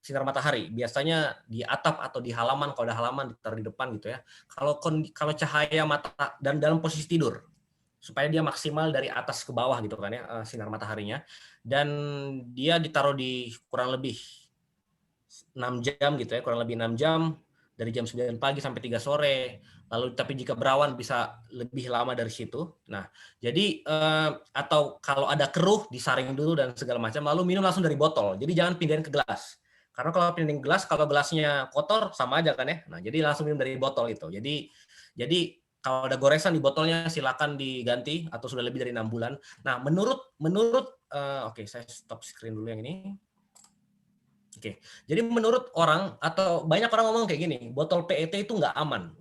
sinar matahari, biasanya di atap atau di halaman. Kalau ada halaman ditaruh di depan gitu ya. Kalau cahaya mata dan dalam posisi tidur supaya dia maksimal dari atas ke bawah gitu kan ya, sinar mataharinya, dan dia ditaruh di kurang lebih 6 jam gitu ya, kurang lebih 6 jam dari jam 9 pagi sampai 3 sore. Lalu tapi jika berawan bisa lebih lama dari situ. Nah, jadi atau kalau ada keruh disaring dulu dan segala macam, lalu minum langsung dari botol. Jadi jangan pindahin ke gelas. Karena kalau pindahin gelas, kalau gelasnya kotor sama aja kan ya. Nah, jadi langsung minum dari botol itu. Jadi kalau ada goresan di botolnya silakan diganti atau sudah lebih dari 6 bulan. Nah, menurut oke, saya stop screen dulu yang ini. Oke, jadi menurut orang atau banyak orang ngomong kayak gini, botol PET itu nggak aman.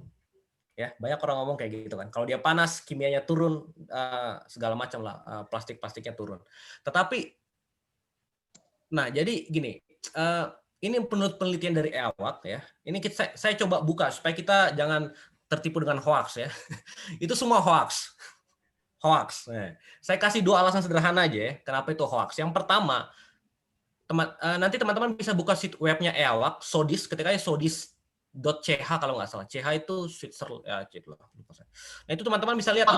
Ya, banyak orang ngomong kayak gitu kan. Kalau dia panas, kimianya turun, segala macam lah, plastiknya turun. Tetapi, nah jadi gini, ini menurut penelitian dari EAWAC ya. Ini saya coba buka supaya kita jangan tertipu dengan hoax ya. Itu semua hoax. Nah, saya kasih 2 alasan sederhana aja ya, kenapa itu hoax. Yang pertama, nanti teman-teman bisa buka webnya EAWAC, SODIS, ketikanya SODIS.ch kalau nggak salah. CH itu Switzerland, ya, nah itu teman-teman bisa lihat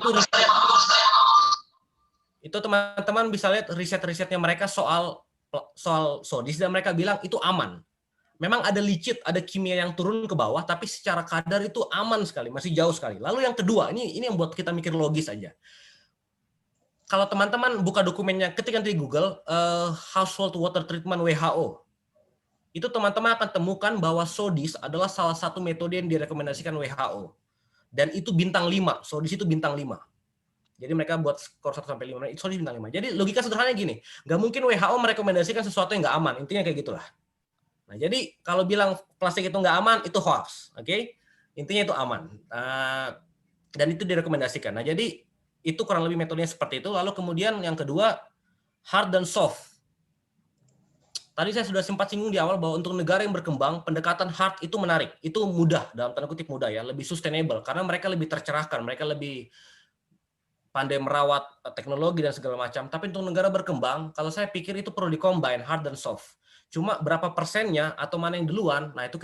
itu teman-teman bisa lihat riset-risetnya mereka soal SODIS dan mereka bilang itu aman. Memang ada licit, ada kimia yang turun ke bawah, tapi secara kadar itu aman sekali, masih jauh sekali. Lalu yang kedua, ini yang buat kita mikir logis aja. Kalau teman-teman buka dokumennya, ketika nanti di Google, Household Water Treatment WHO, itu teman-teman akan temukan bahwa SODIS adalah salah satu metode yang direkomendasikan WHO. Dan itu bintang 5, SODIS itu bintang 5. Jadi mereka buat skor 1-5, SODIS bintang 5. Jadi logika sederhananya gini, nggak mungkin WHO merekomendasikan sesuatu yang nggak aman, intinya kayak gitulah. Nah, jadi kalau bilang plastik itu nggak aman, itu hoax, oke? Intinya itu aman. Dan itu direkomendasikan. Nah, jadi itu kurang lebih metodenya seperti itu. Lalu kemudian yang kedua, hard dan soft. Tadi saya sudah sempat singgung di awal bahwa untuk negara yang berkembang, pendekatan hard itu menarik. Itu mudah, dalam tanda kutip mudah ya, lebih sustainable. Karena mereka lebih tercerahkan, mereka lebih pandai merawat teknologi dan segala macam. Tapi untuk negara berkembang, kalau saya pikir itu perlu di-combine, hard dan soft. Cuma berapa persennya atau mana yang duluan, nah itu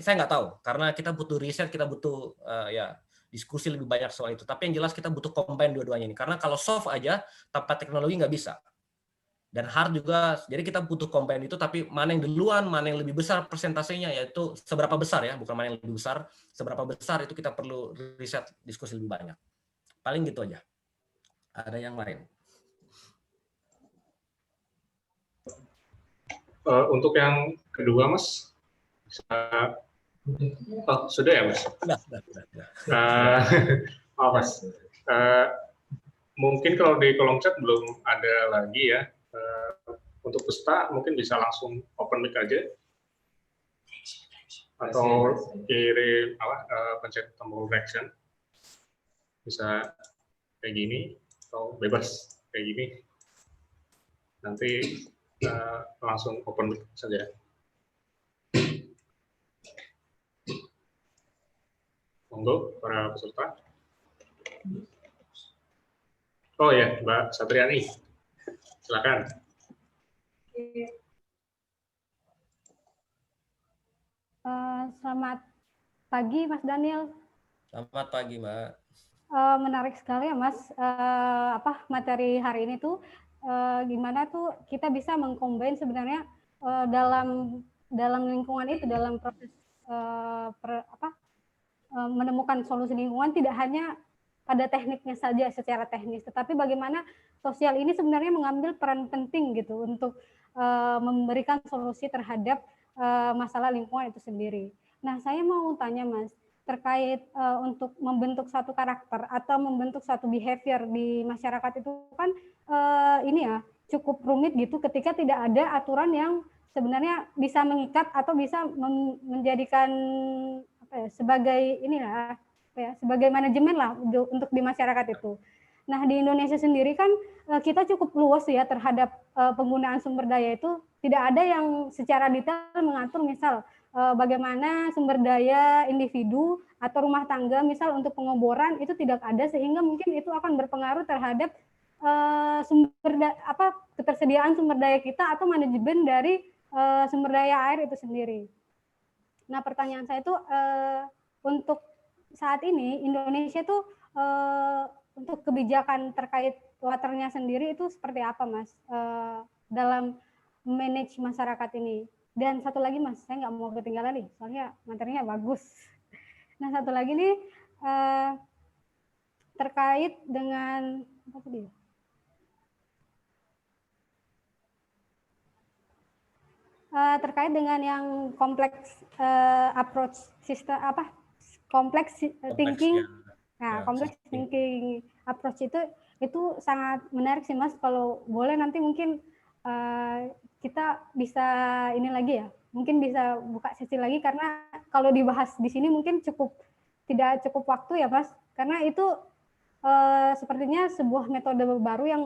saya nggak tahu. Karena kita butuh riset, kita butuh diskusi lebih banyak soal itu. Tapi yang jelas kita butuh combine dua-duanya ini. Karena kalau soft aja, tanpa teknologi nggak bisa. Dan hard juga, jadi kita butuh combine itu, tapi mana yang duluan, mana yang lebih besar persentasenya, yaitu seberapa besar ya, bukan mana yang lebih besar, seberapa besar itu kita perlu riset, diskusi lebih banyak. Paling gitu aja. Ada yang lain? Untuk yang kedua, Mas, sudah ya, Mas? Sudah. Mas. Mungkin kalau di kolom chat belum ada lagi ya. Untuk peserta mungkin bisa langsung open mic aja. Atau kirim pencet tombol reaction. Bisa kayak gini, atau bebas kayak gini. Nanti langsung open mic saja. Monggo para peserta. Oh ya, Mbak Satriani, silakan. Selamat pagi, Mas Daniel. Selamat pagi, Mbak. Menarik sekali ya, Mas. Materi hari ini tuh gimana tuh kita bisa mengcombine sebenarnya dalam lingkungan itu, dalam proses menemukan solusi lingkungan, tidak hanya pada tekniknya saja secara teknis, tetapi bagaimana sosial ini sebenarnya mengambil peran penting gitu untuk memberikan solusi terhadap masalah lingkungan itu sendiri. Nah, saya mau tanya Mas, terkait untuk membentuk satu karakter atau membentuk satu behavior di masyarakat itu kan ini ya cukup rumit gitu ketika tidak ada aturan yang sebenarnya bisa mengikat atau bisa menjadikan sebagai inilah sebagai manajemen lah untuk di masyarakat itu. Nah, di Indonesia sendiri kan kita cukup luas ya terhadap penggunaan sumber daya itu, tidak ada yang secara detail mengatur misal bagaimana sumber daya individu atau rumah tangga misal untuk pengeboran itu tidak ada, sehingga mungkin itu akan berpengaruh terhadap ketersediaan sumber daya kita atau manajemen dari sumber daya air itu sendiri. Nah, pertanyaan saya itu untuk saat ini Indonesia itu untuk kebijakan terkait waternya sendiri itu seperti apa, Mas, dalam manage masyarakat ini? Dan satu lagi, Mas, saya nggak mau ketinggalan nih, soalnya materinya bagus. Nah, satu lagi nih terkait dengan apa tadi? Terkait dengan yang kompleks approach sistem kompleks thinking. Nah, kompleks thinking approach itu sangat menarik sih, Mas. Kalau boleh nanti mungkin kita bisa ini lagi ya. Mungkin bisa buka sesi lagi, karena kalau dibahas di sini mungkin tidak cukup waktu ya, Mas. Karena itu sepertinya sebuah metode baru yang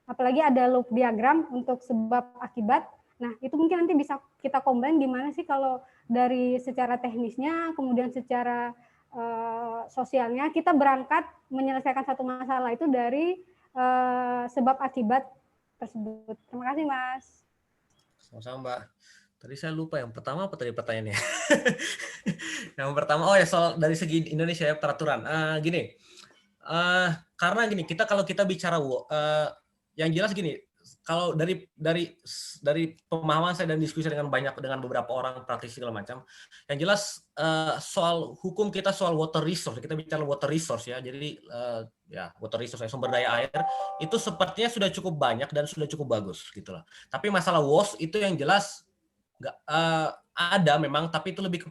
apalagi ada loop diagram untuk sebab akibat. Nah, itu mungkin nanti bisa kita combine gimana sih kalau dari secara teknisnya, kemudian secara sosialnya, kita berangkat menyelesaikan satu masalah itu dari sebab akibat tersebut. Terima kasih, Mas. Sama-sama, Mbak. Tadi saya lupa yang pertama apa tadi pertanyaannya? Yang pertama, oh ya, soal dari segi Indonesia ya, peraturan. Gini, karena gini, kalau kita bicara yang jelas gini, kalau dari pemahaman saya dan diskusi dengan beberapa orang praktisi segala macam, yang jelas soal hukum kita soal water resource, kita bicara water resource ya, jadi ya water resource, sumber daya air itu sepertinya sudah cukup banyak dan sudah cukup bagus gitu loh. Tapi masalah WOS itu yang jelas nggak ada memang, tapi itu lebih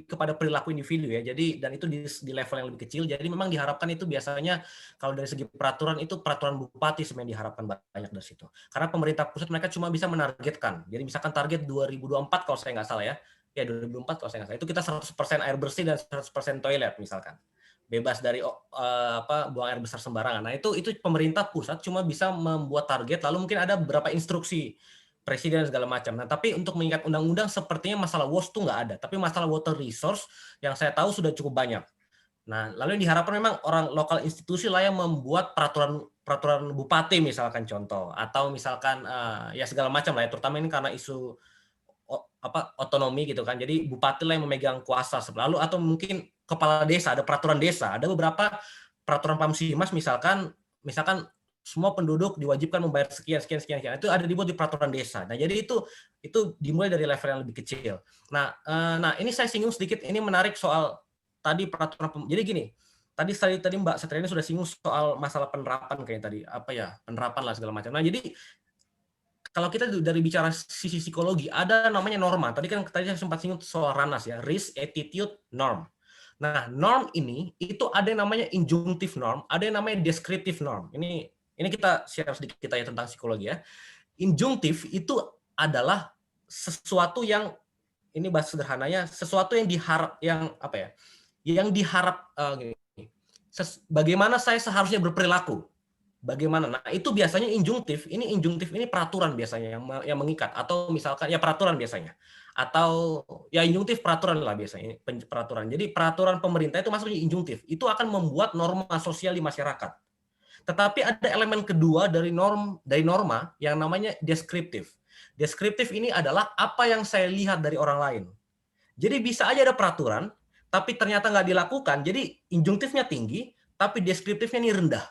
kepada perilaku individu ya. Jadi dan itu di level yang lebih kecil. Jadi memang diharapkan itu biasanya kalau dari segi peraturan itu peraturan bupati sebenarnya diharapkan banyak dari situ. Karena pemerintah pusat mereka cuma bisa menargetkan. Jadi misalkan target 2024 kalau saya nggak salah ya. Ya 2024 kalau saya nggak salah. Itu kita 100% air bersih dan 100% toilet misalkan. Bebas dari buang air besar sembarangan. Nah, itu pemerintah pusat cuma bisa membuat target, lalu mungkin ada beberapa instruksi presiden segala macam. Nah, tapi untuk mengikat undang-undang sepertinya masalah WOS itu nggak ada. Tapi masalah water resource yang saya tahu sudah cukup banyak. Nah, lalu yang diharapkan memang orang lokal institusi lah yang membuat peraturan bupati misalkan contoh, atau misalkan ya segala macam lah ya, terutama ini karena isu otonomi gitu kan. Jadi bupati lah yang memegang kuasa. Lalu atau mungkin kepala desa, ada peraturan desa, ada beberapa peraturan Pamsimas misalkan semua penduduk diwajibkan membayar sekian. Itu ada dibuat di peraturan desa. Nah, jadi itu dimulai dari level yang lebih kecil. Nah, ini saya singgung sedikit, ini menarik soal tadi peraturan. Jadi gini, tadi Mbak Satriani sudah singgung soal masalah penerapan kayak tadi, penerapan lah segala macam. Nah, jadi kalau kita dari bicara sisi psikologi, ada namanya norma. Tadi saya sempat singgung soal RANAS ya, risk, attitude, norm. Nah, norm ini itu ada yang namanya injunctive norm, ada yang namanya descriptive norm. Ini kita share sedikit ya tentang psikologi ya. Injunctive itu adalah sesuatu yang, ini bahasa sederhananya, sesuatu yang bagaimana saya seharusnya berperilaku. Bagaimana? Nah, itu biasanya injunctive ini peraturan biasanya yang mengikat, atau misalkan ya peraturan biasanya. Atau ya injunctive peraturan lah biasanya, peraturan. Jadi peraturan pemerintah itu masuknya injunctive. Itu akan membuat norma sosial di masyarakat. Tetapi ada elemen kedua dari norma yang namanya deskriptif. Deskriptif ini adalah apa yang saya lihat dari orang lain. Jadi bisa aja ada peraturan, tapi ternyata nggak dilakukan. Jadi injunktifnya tinggi, tapi deskriptifnya ini rendah.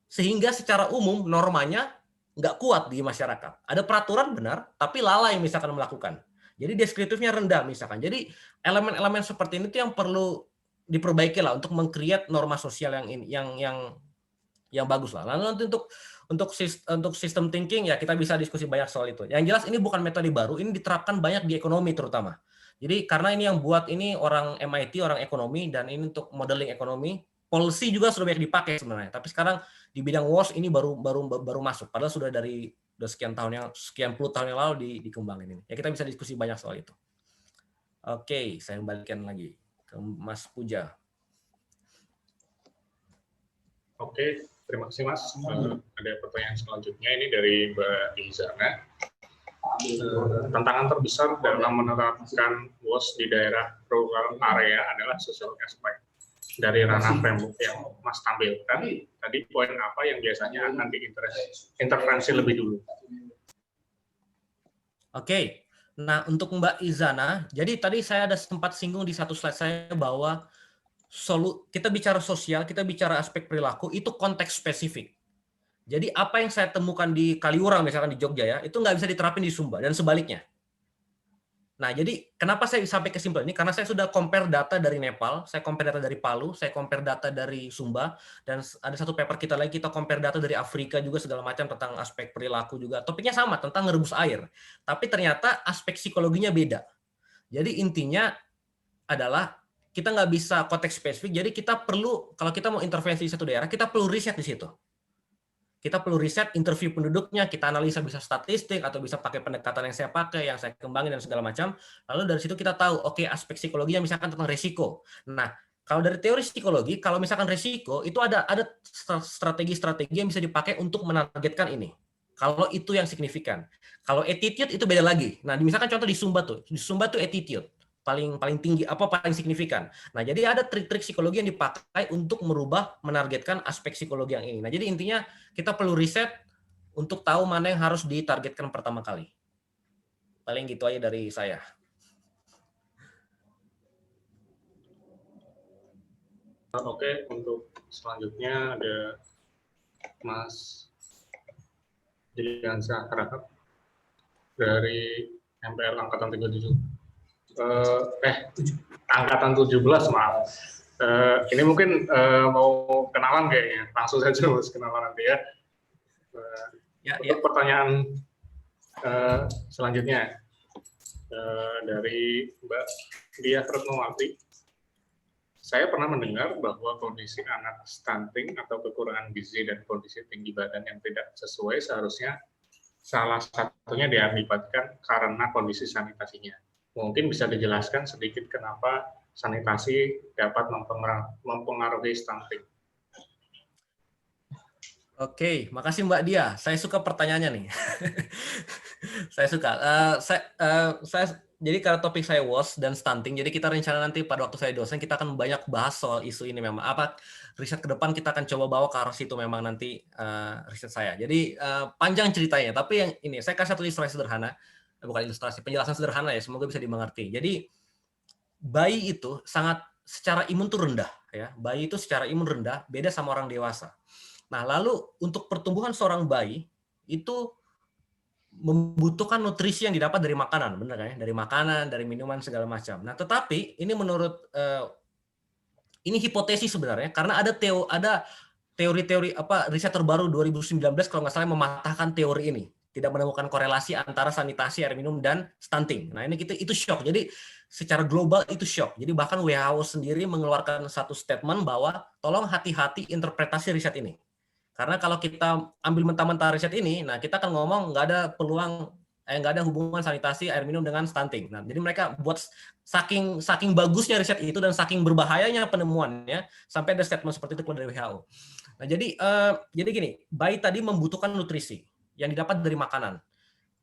Sehingga secara umum normanya nggak kuat di masyarakat. Ada peraturan benar, tapi lalai misalkan melakukan. Jadi deskriptifnya rendah misalkan. Jadi elemen-elemen seperti ini itu yang perlu diperbaiki lah untuk meng-create norma sosial yang bagus lah. Lalu nanti untuk sistem thinking ya kita bisa diskusi banyak soal itu. Yang jelas ini bukan metode baru, ini diterapkan banyak di ekonomi terutama. Jadi karena ini yang buat ini orang MIT, orang ekonomi, dan ini untuk modeling ekonomi, policy juga sudah banyak dipakai sebenarnya. Tapi sekarang di bidang WOS ini baru masuk. Padahal sudah sekian puluh tahun yang lalu dikembangin ini. Ya kita bisa diskusi banyak soal itu. Oke, saya kembalikan lagi ke Mas Puja. Oke, terima kasih Mas. Ada pertanyaan selanjutnya ini dari Mbak Izana. Tantangan terbesar dalam menerapkan WOS di daerah rural area adalah social aspect. Dari ranah framework yang Mas tampilkan, tadi poin apa yang biasanya akan diintervensi lebih dulu? Oke, nah untuk Mbak Izana, jadi tadi saya ada sempat singgung di satu slide saya bahwa kita bicara sosial, kita bicara aspek perilaku, itu konteks spesifik. Jadi apa yang saya temukan di Kaliurang, misalkan di Jogja ya, itu nggak bisa diterapin di Sumba, dan sebaliknya. Nah, jadi kenapa saya sampai kesimpulan ini? Karena saya sudah compare data dari Nepal, saya compare data dari Palu, saya compare data dari Sumba, dan ada satu paper kita lagi, kita compare data dari Afrika juga segala macam tentang aspek perilaku juga. Topiknya sama, tentang ngerebus air. Tapi ternyata aspek psikologinya beda. Jadi intinya adalah kita nggak bisa konteks spesifik, jadi kita perlu, kalau kita mau intervensi di satu daerah, kita perlu riset di situ. Kita perlu riset, interview penduduknya, kita analisa bisa statistik, atau bisa pakai pendekatan yang saya pakai, yang saya kembangin, dan segala macam. Lalu dari situ kita tahu, oke, aspek psikologinya misalkan tentang risiko. Nah, kalau dari teori psikologi, kalau misalkan risiko, itu ada strategi-strategi yang bisa dipakai untuk menargetkan ini. Kalau itu yang signifikan. Kalau attitude itu beda lagi. Nah, misalkan contoh di Sumba tuh attitude paling tinggi, paling signifikan. Nah, jadi ada trik-trik psikologi yang dipakai untuk menargetkan aspek psikologi yang ini. Nah, jadi intinya kita perlu riset untuk tahu mana yang harus ditargetkan pertama kali. Paling gitu aja dari saya. Oke, untuk selanjutnya ada Mas Jiliansyah Harahap dari MPR Angkatan 37. Angkatan 17, maaf. Ini mungkin mau kenalan kayaknya. Langsung saja Mas kenalan nanti ya. Untuk pertanyaan selanjutnya dari Mbak Diah Retnowati. Saya pernah mendengar bahwa kondisi anak stunting atau kekurangan gizi dan kondisi tinggi badan yang tidak sesuai seharusnya salah satunya diakibatkan karena kondisi sanitasinya. Mungkin bisa dijelaskan sedikit kenapa sanitasi dapat mempengaruhi stunting. Oke, makasih Mbak Dia. Saya suka pertanyaannya nih. Saya suka. Jadi kalau topik saya WOS dan stunting, jadi kita rencana nanti pada waktu saya dosen kita akan banyak bahas soal isu ini memang. Riset ke depan kita akan coba bawa ke arah situ memang nanti riset saya. Jadi panjang ceritanya, tapi yang ini saya kasih satu ilustrasi sederhana. Bukan ilustrasi, penjelasan sederhana ya, semoga bisa dimengerti. Jadi bayi itu secara imun tuh rendah ya. Bayi itu secara imun rendah, beda sama orang dewasa. Nah, lalu untuk pertumbuhan seorang bayi itu membutuhkan nutrisi yang didapat dari makanan, benar kan ya? Dari makanan, dari minuman segala macam. Nah, tetapi ini menurut ini hipotesis sebenarnya karena ada teori-teori riset terbaru 2019 kalau nggak salah mematahkan teori ini. Tidak menemukan korelasi antara sanitasi air minum dan stunting. Nah, ini itu shock. Jadi secara global itu shock. Jadi bahkan WHO sendiri mengeluarkan satu statement bahwa tolong hati-hati interpretasi riset ini. Karena kalau kita ambil mentah-mentah riset ini, nah kita akan ngomong nggak ada hubungan sanitasi air minum dengan stunting. Nah, jadi mereka buat saking bagusnya riset itu dan saking berbahayanya penemuannya sampai ada statement seperti itu keluar dari WHO. Nah, jadi gini, bayi tadi membutuhkan nutrisi yang didapat dari makanan.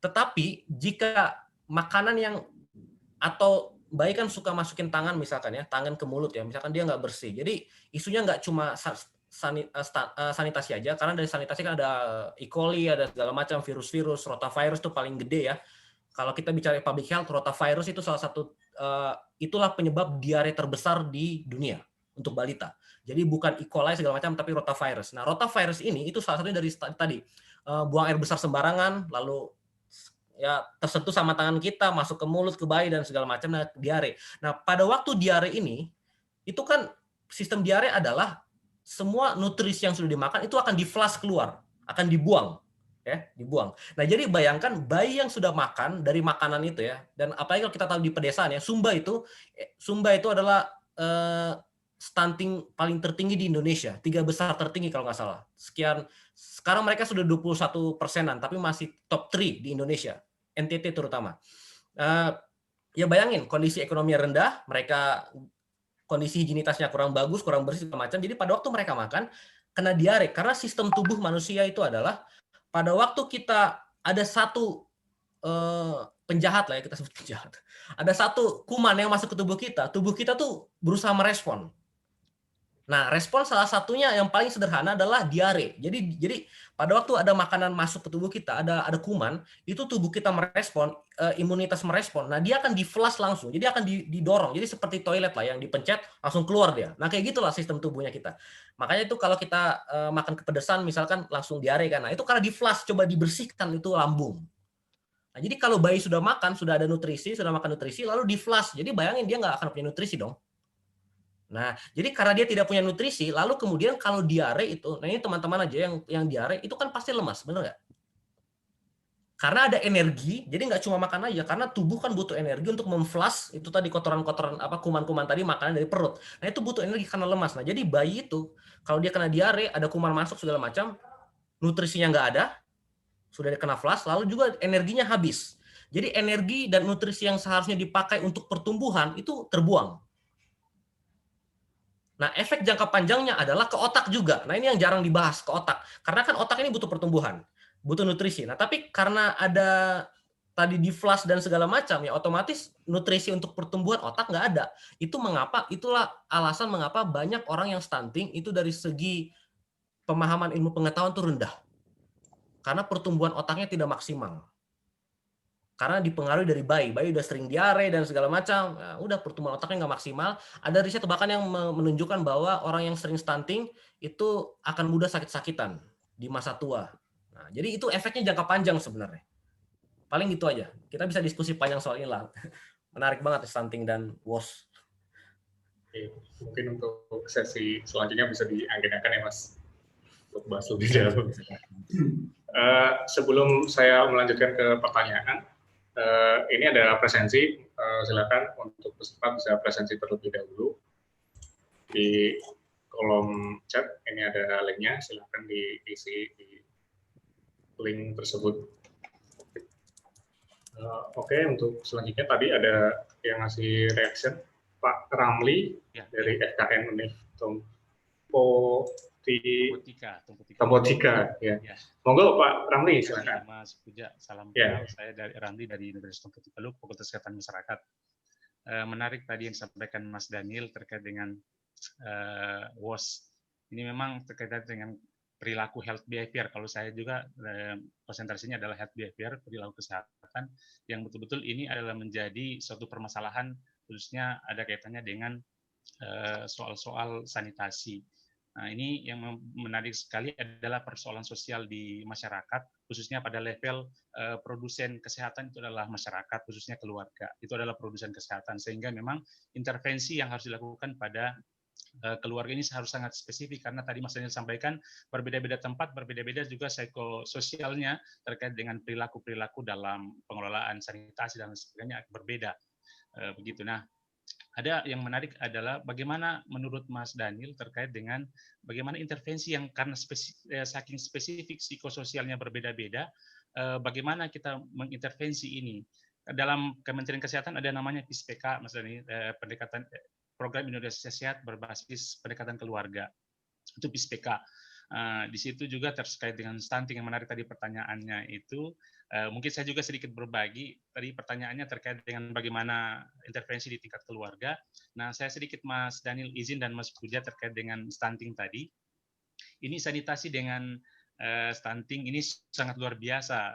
Tetapi jika makanan atau bayi kan suka masukin tangan misalkan ya, tangan ke mulut ya, misalkan dia nggak bersih. Jadi isunya nggak cuma sanitasi aja, karena dari sanitasi kan ada E. coli, ada segala macam virus-virus, rotavirus itu paling gede ya. Kalau kita bicara public health, rotavirus itu salah satu, itulah penyebab diare terbesar di dunia untuk balita. Jadi bukan E. coli segala macam, tapi rotavirus. Nah, rotavirus ini itu salah satunya dari tadi, buang air besar sembarangan, lalu ya tersentuh sama tangan kita, masuk ke mulut, ke bayi dan segala macam, diare. Nah, pada waktu diare ini itu kan sistem diare adalah semua nutrisi yang sudah dimakan itu akan di-flush keluar, akan dibuang, ya, dibuang. Nah, jadi bayangkan bayi yang sudah makan dari makanan itu ya, dan apalagi kalau kita tahu di pedesaan ya, Sumba itu adalah stunting paling tertinggi di Indonesia, 3 besar tertinggi kalau nggak salah. Sekarang mereka sudah 21%-an, tapi masih top 3 di Indonesia, NTT terutama. Ya bayangin, kondisi ekonomi rendah, mereka kondisi higienitasnya kurang bagus, kurang bersih, segala macam. Jadi pada waktu mereka makan, kena diare. Karena sistem tubuh manusia itu adalah, pada waktu kita ada satu penjahat lah ya, kita sebut penjahat. Ada satu kuman yang masuk ke tubuh kita tuh berusaha merespon. Nah, respon salah satunya yang paling sederhana adalah diare. Jadi pada waktu ada makanan masuk ke tubuh kita, ada kuman, itu tubuh kita merespon, imunitas merespon. Nah, dia akan di-flush langsung. Jadi akan didorong. Jadi seperti toilet lah yang dipencet langsung keluar dia. Nah, kayak gitulah sistem tubuhnya kita. Makanya itu kalau kita makan kepedesan misalkan langsung diare kan. Nah, itu karena di-flush, coba dibersihkan itu lambung. Nah, jadi kalau bayi sudah makan, sudah ada nutrisi, sudah makan nutrisi, lalu di-flush. Jadi bayangin dia nggak akan punya nutrisi dong. Nah, jadi karena dia tidak punya nutrisi, lalu kemudian kalau diare itu, nah ini teman-teman aja yang diare itu kan pasti lemas, benar nggak? Karena ada energi, jadi nggak cuma makan aja, karena tubuh kan butuh energi untuk memflush itu tadi kotoran-kotoran kuman-kuman tadi makanan dari perut. Nah itu butuh energi karena lemas. Nah jadi bayi itu kalau dia kena diare, ada kuman masuk segala macam, nutrisinya nggak ada, sudah kena flush, lalu juga energinya habis. Jadi energi dan nutrisi yang seharusnya dipakai untuk pertumbuhan itu terbuang. Nah, efek jangka panjangnya adalah ke otak juga. Nah, ini yang jarang dibahas, ke otak. Karena kan otak ini butuh pertumbuhan, butuh nutrisi. Nah, tapi karena ada tadi di-flush dan segala macam, ya otomatis nutrisi untuk pertumbuhan otak nggak ada. Itulah alasan mengapa banyak orang yang stunting itu dari segi pemahaman ilmu pengetahuan itu rendah. Karena pertumbuhan otaknya tidak maksimal. Karena dipengaruhi dari bayi udah sering diare dan segala macam, nah, udah pertumbuhan otaknya nggak maksimal. Ada riset bahkan yang menunjukkan bahwa orang yang sering stunting itu akan mudah sakit-sakitan di masa tua. Nah, jadi itu efeknya jangka panjang sebenarnya. Paling gitu aja. Kita bisa diskusi panjang soal ini lah. Menarik banget stunting dan WOS. Mungkin untuk sesi selanjutnya bisa diagendakan ya Mas, untuk bahas lebih dalam. Sebelum saya melanjutkan ke pertanyaan, ini ada presensi, silakan untuk peserta bisa presensi terlebih dahulu di kolom chat. Ini ada linknya, silakan diisi di link tersebut. Oke, untuk selanjutnya tadi ada yang ngasih reaction, Pak Ramli ya, dari FKN Univ Tompotika. Ya. Monggo Pak Ramli, silakan. Mas Puja, salam kenal. Saya dari Ramli dari Universitas Tompotika, Fakultas Kesehatan Masyarakat. Menarik tadi yang disampaikan Mas Daniel terkait dengan WOS. Ini memang terkait dengan perilaku health behavior. Kalau saya juga konsentrasinya adalah health behavior, perilaku kesehatan, yang betul-betul ini adalah menjadi suatu permasalahan, khususnya ada kaitannya dengan soal-soal sanitasi. Nah, ini yang menarik sekali adalah persoalan sosial di masyarakat, khususnya pada level produsen kesehatan itu adalah masyarakat, khususnya keluarga. Itu adalah produsen kesehatan, sehingga memang intervensi yang harus dilakukan pada keluarga ini harus sangat spesifik, karena tadi Mas Daniel sampaikan berbeda-beda tempat, berbeda-beda juga psikososialnya terkait dengan perilaku-perilaku dalam pengelolaan sanitasi dan sebagainya berbeda. Begitu. Nah, ada yang menarik adalah bagaimana menurut Mas Daniel terkait dengan bagaimana intervensi yang karena saking spesifik psikososialnya berbeda-beda, bagaimana kita mengintervensi ini. Dalam Kementerian Kesehatan ada namanya PISPK, Mas Daniel, pendekatan Program Indonesia Sehat berbasis pendekatan keluarga. Itu PISPK. Di situ juga terkait dengan stunting yang menarik tadi pertanyaannya itu. Mungkin saya juga sedikit berbagi, tadi pertanyaannya terkait dengan bagaimana intervensi di tingkat keluarga. Nah, saya sedikit Mas Daniel izin dan Mas Puja terkait dengan stunting tadi. Ini sanitasi dengan stunting ini sangat luar biasa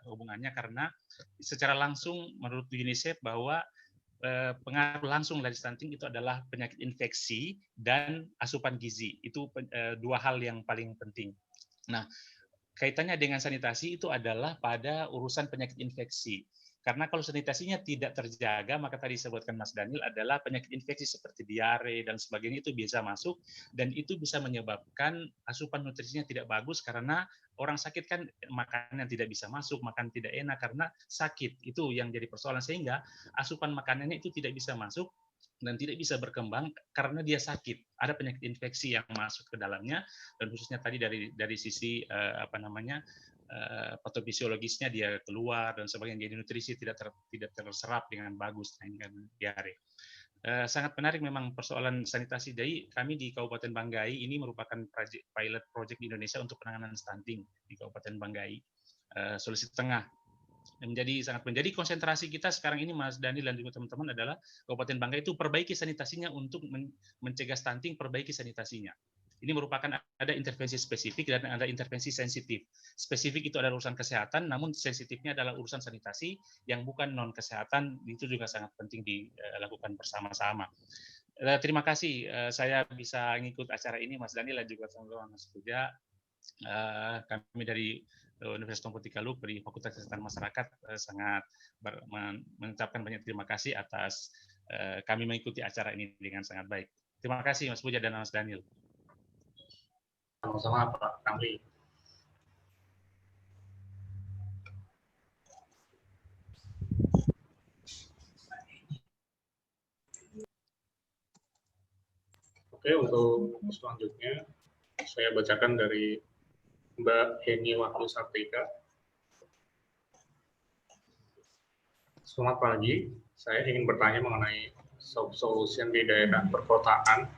hubungannya, karena secara langsung menurut UNICEF bahwa pengaruh langsung dari stunting itu adalah penyakit infeksi dan asupan gizi. Itu dua hal yang paling penting. Nah, kaitannya dengan sanitasi itu adalah pada urusan penyakit infeksi. Karena kalau sanitasinya tidak terjaga, maka tadi disebutkan Mas Daniel adalah penyakit infeksi seperti diare dan sebagainya itu bisa masuk, dan itu bisa menyebabkan asupan nutrisinya tidak bagus karena orang sakit kan makanan tidak bisa masuk, makan tidak enak karena sakit. Itu yang jadi persoalan, sehingga asupan makanannya itu tidak bisa masuk dan tidak bisa berkembang karena dia sakit. Ada penyakit infeksi yang masuk ke dalamnya, dan khususnya tadi dari sisi patofisiologisnya dia keluar dan sebagainya, jadi nutrisi tidak terserap dengan bagus dengan diare. Sangat menarik memang persoalan sanitasi. Jadi kami di Kabupaten Banggai ini merupakan pilot project di Indonesia untuk penanganan stunting di Kabupaten Banggai, Sulawesi Tengah. Sangat menjadi konsentrasi kita sekarang ini, Mas Daniel dan juga teman-teman, adalah Kabupaten Banggai itu perbaiki sanitasinya untuk mencegah stunting, perbaiki sanitasinya. Ini merupakan ada intervensi spesifik dan ada intervensi sensitif. Spesifik itu adalah urusan kesehatan, namun sensitifnya adalah urusan sanitasi yang bukan non kesehatan. Itu juga sangat penting dilakukan bersama-sama. Terima kasih saya bisa ngikut acara ini, Mas Daniel dan juga teman-teman Mas Puja. Kami dari Universitas Tongpo Tikalu dari Fakultas Kesehatan Masyarakat sangat mengucapkan banyak terima kasih atas kami mengikuti acara ini dengan sangat baik. Terima kasih Mas Puja dan Mas Daniel. Sama-sama Pak Kamli. Oke, untuk selanjutnya saya bacakan dari Mbak Heni Wahyu Sartika. Selamat pagi, saya ingin bertanya mengenai soft solution di daerah perkotaan.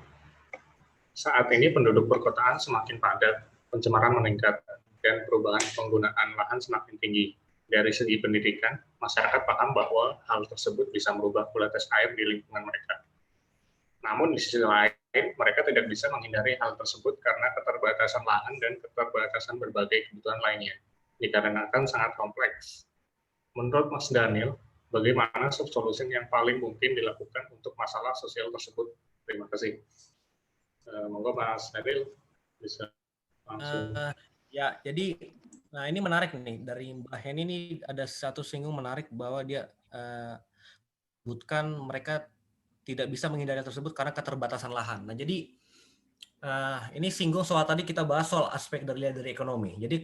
Saat ini penduduk perkotaan semakin padat, pencemaran meningkat, dan perubahan penggunaan lahan semakin tinggi. Dari segi pendidikan, masyarakat paham bahwa hal tersebut bisa merubah kualitas air di lingkungan mereka. Namun di sisi lain, mereka tidak bisa menghindari hal tersebut karena keterbatasan lahan dan keterbatasan berbagai kebutuhan lainnya, dikarenakan sangat kompleks. Menurut Mas Daniel, bagaimana soft solution yang paling mungkin dilakukan untuk masalah sosial tersebut? Terima kasih. Monggo Mas Daniel bisa langsung. Ya, jadi ini menarik nih dari Mbak Heni, ini ada satu singgung menarik bahwa dia sebutkan mereka tidak bisa menghindari tersebut karena keterbatasan lahan. Nah, jadi ini singgung soal tadi kita bahas soal aspek dari ekonomi. Jadi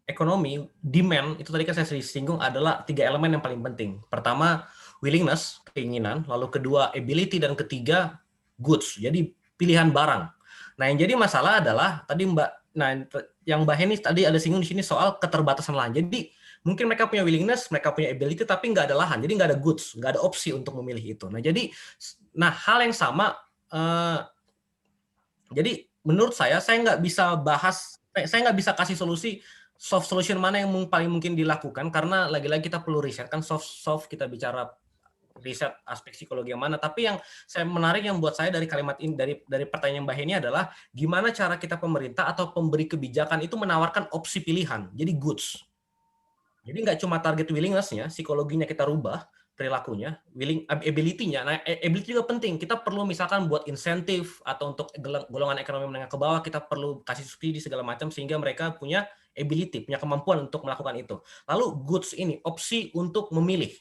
ekonomi, demand, itu tadi kan saya singgung adalah 3 elemen yang paling penting. Pertama, willingness, keinginan. Lalu kedua, ability. Dan ketiga, goods. Jadi pilihan barang. Nah, yang jadi masalah adalah tadi yang Mbak Heni tadi ada singgung di sini soal keterbatasan lahan. Jadi mungkin mereka punya willingness, mereka punya ability, tapi nggak ada lahan. Jadi nggak ada goods, nggak ada opsi untuk memilih itu. Nah, hal yang sama. Jadi menurut saya nggak bisa bahas, saya nggak bisa kasih solusi soft solution mana yang paling mungkin dilakukan, karena lagi-lagi kita perlu riset kan, soft kita bicara riset aspek psikologi yang mana. Tapi yang saya menarik yang buat saya dari kalimat ini, dari pertanyaan Mbak Heni adalah gimana cara kita pemerintah atau pemberi kebijakan itu menawarkan opsi pilihan, jadi goods. Jadi nggak cuma target willingness-nya, psikologinya kita rubah, perilakunya, ability-nya. Nah, ability juga penting. Kita perlu misalkan buat insentif atau untuk golongan ekonomi menengah ke bawah, kita perlu kasih subsidi segala macam sehingga mereka punya ability, punya kemampuan untuk melakukan itu. Lalu goods ini, opsi untuk memilih.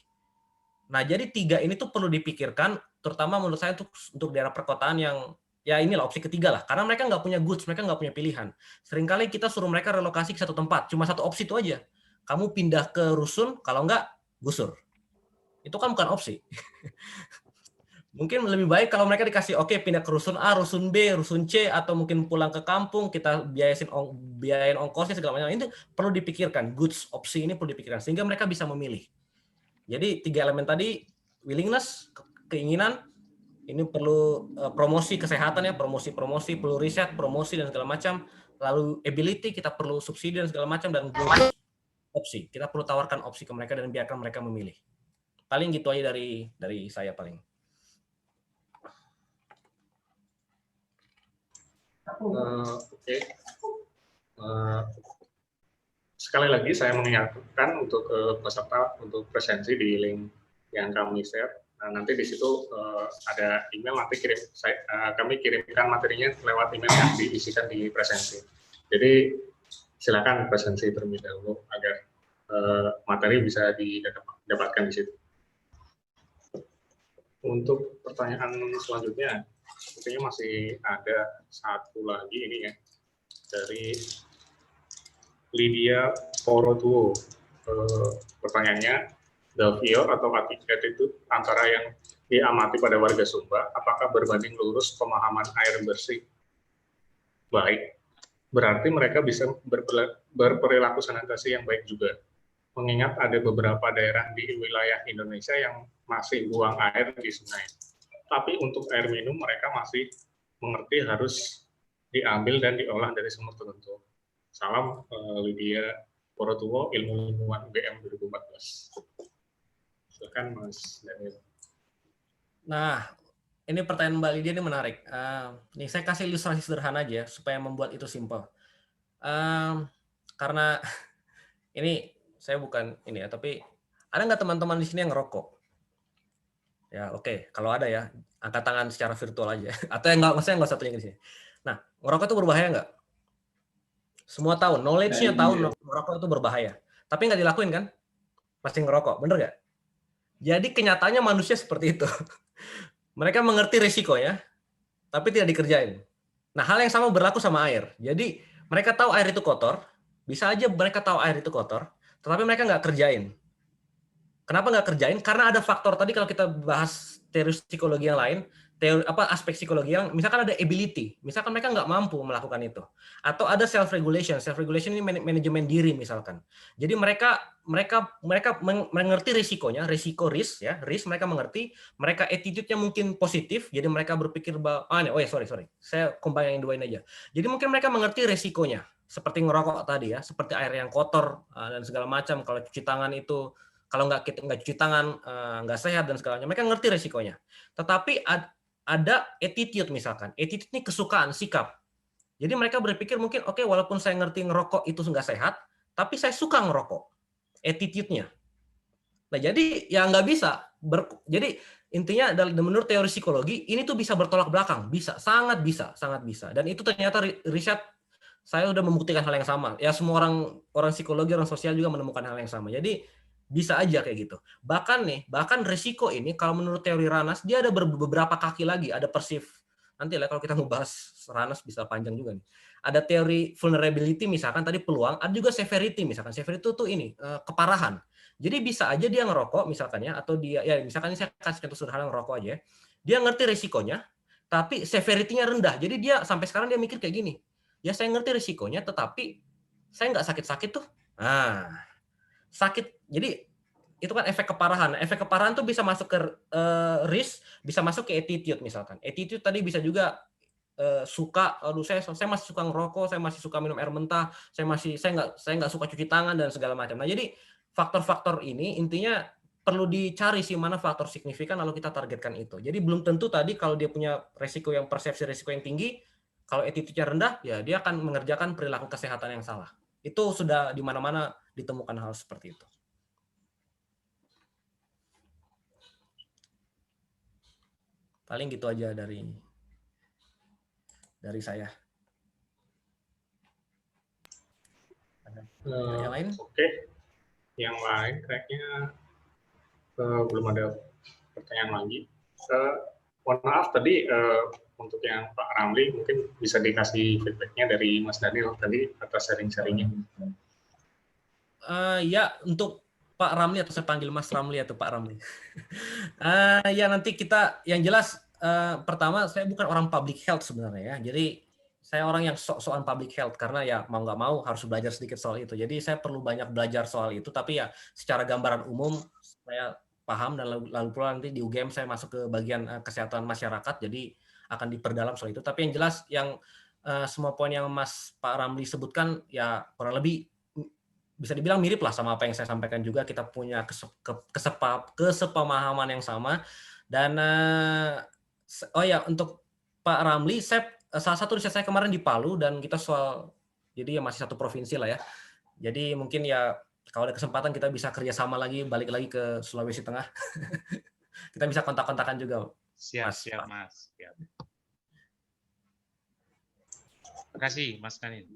Nah, jadi 3 ini tuh perlu dipikirkan, terutama menurut saya untuk daerah perkotaan yang, ya inilah opsi ketiga lah. Karena mereka nggak punya goods, mereka nggak punya pilihan. Seringkali kita suruh mereka relokasi ke satu tempat, cuma satu opsi itu aja. Kamu pindah ke rusun, kalau nggak, gusur. Itu kan bukan opsi. Mungkin lebih baik kalau mereka dikasih, oke, pindah ke rusun A, rusun B, rusun C, atau mungkin pulang ke kampung, kita biayain ongkosnya segala macam. Ini perlu dipikirkan, goods, opsi ini perlu dipikirkan, sehingga mereka bisa memilih. Jadi 3 elemen tadi, willingness, keinginan, ini perlu promosi kesehatan ya, promosi, perlu riset, promosi dan segala macam. Lalu ability, kita perlu subsidi dan segala macam, dan opsi. Kita perlu tawarkan opsi ke mereka dan biarkan mereka memilih. Paling gitu aja dari saya paling. Oke. Sekali lagi saya mengingatkan untuk peserta untuk presensi di link yang kami share. Nah, nanti di situ ada email, nanti kami kirimkan materinya lewat email yang diisikan di presensi. Jadi silakan presensi terlebih dahulu agar materi bisa dapatkan di situ. Untuk pertanyaan selanjutnya, sepertinya masih ada satu lagi ini ya, dari Lydia Porotuo. Pertanyaannya, behavior atau attitude antara yang diamati pada warga Sumba, apakah berbanding lurus pemahaman air bersih baik? Berarti mereka bisa berperilaku sanitasi yang baik juga. Mengingat ada beberapa daerah di wilayah Indonesia yang masih buang air di sungai. Tapi untuk air minum mereka masih mengerti harus diambil dan diolah dari sumber tertentu. Salam Lydia Porotuo, Ilmu Lingkungan BM 2014. Silakan Mas Daniel. Nah, ini pertanyaan Mbak Lydia ini menarik. Nih saya kasih ilustrasi sederhana aja supaya membuat itu simpel. Karena ini saya bukan ini ya, tapi ada nggak teman-teman di sini yang ngerokok? Ya oke, kalau ada ya angkat tangan secara virtual aja. Atau yang nggak, maksudnya nggak satunya di sini. Nah, ngerokok itu berbahaya nggak? Semua tahu, knowledge-nya tahu ngerokok itu berbahaya. Tapi nggak dilakuin kan? Masih ngerokok, bener nggak? Jadi kenyataannya manusia seperti itu. Mereka mengerti risikonya, tapi tidak dikerjain. Nah, hal yang sama berlaku sama air. Jadi mereka tahu air itu kotor, bisa aja mereka tahu air itu kotor, tetapi mereka nggak kerjain. Kenapa nggak kerjain? Karena ada faktor tadi kalau kita bahas teori psikologi yang lain, aspek psikologi yang misalkan ada ability, misalkan mereka nggak mampu melakukan itu, atau ada self regulation ini manajemen diri misalkan. Jadi mereka mengerti risikonya, risk mereka mengerti, mereka attitude-nya mungkin positif, jadi mereka berpikir bahwa sorry, saya combine yang dua ini aja. Jadi mungkin mereka mengerti risikonya, seperti ngerokok tadi ya, seperti air yang kotor dan segala macam, kalau cuci tangan itu kalau nggak cuci tangan nggak sehat dan segalanya, mereka ngerti resikonya. Tetapi ada attitude misalkan, attitude ini kesukaan, sikap. Jadi mereka berpikir mungkin oke, walaupun saya ngerti ngerokok itu nggak sehat, tapi saya suka ngerokok, attitude-nya. Nah jadi ya nggak bisa. Jadi intinya menurut teori psikologi ini tuh bisa bertolak belakang, sangat bisa. Dan itu ternyata riset saya udah membuktikan hal yang sama. Ya semua orang psikologi, orang sosial juga menemukan hal yang sama. Jadi bisa aja kayak gitu. Bahkan resiko ini kalau menurut teori Ranas dia ada beberapa kaki lagi, ada perceived. Nanti lah kalau kita mau bahas Ranas bisa panjang juga nih. Ada teori vulnerability misalkan tadi peluang, ada juga severity misalkan. Severity itu tuh ini keparahan. Jadi bisa aja dia ngerokok misalkan ya, atau dia ya misalkan saya kasih contoh sederhana ngerokok aja. Dia ngerti resikonya, tapi severity-nya rendah. Jadi dia sampai sekarang dia mikir kayak gini. Ya saya ngerti resikonya, tetapi saya nggak sakit-sakit tuh. Nah, sakit. Jadi itu kan efek keparahan. Efek keparahan tuh bisa masuk ke risk, bisa masuk ke attitude misalkan. Attitude tadi bisa juga suka, saya masih suka ngerokok, saya masih suka minum air mentah, saya nggak suka cuci tangan dan segala macam. Nah jadi faktor-faktor ini intinya perlu dicari sih mana faktor signifikan lalu kita targetkan itu. Jadi belum tentu tadi kalau dia punya persepsi resiko yang tinggi, kalau attitude-nya rendah, ya dia akan mengerjakan perilaku kesehatan yang salah. Itu sudah di mana-mana ditemukan hal seperti itu. Paling gitu aja dari saya. Ada yang lain? Oke. Yang lain kayaknya belum ada pertanyaan lagi. Mohon maaf tadi untuk yang Pak Ramli mungkin bisa dikasih feedbacknya dari Mas Daniel tadi atas sharing-sharingnya. Ya untuk Pak Ramli, atau saya panggil Mas Ramli atau Pak Ramli. Ya nanti kita yang jelas pertama saya bukan orang public health sebenarnya ya. Jadi saya orang yang sok-sokan public health karena ya mau nggak mau harus belajar sedikit soal itu. Jadi saya perlu banyak belajar soal itu. Tapi ya secara gambaran umum saya paham, dan lalu pula nanti di UGM saya masuk ke bagian kesehatan masyarakat. Jadi akan diperdalam soal itu. Tapi yang jelas yang semua poin yang Pak Ramli sebutkan ya kurang lebih bisa dibilang mirip lah sama apa yang saya sampaikan juga. Kita punya kesepemahaman yang sama. Dan untuk Pak Ramli, salah satu riset saya kemarin di Palu, dan kita jadi ya masih satu provinsi lah ya. Jadi mungkin ya kalau ada kesempatan kita bisa kerjasama lagi, balik lagi ke Sulawesi Tengah. Kita bisa kontak-kontakan juga. Siap, Mas. Siap. Terima kasih, Mas Daniel.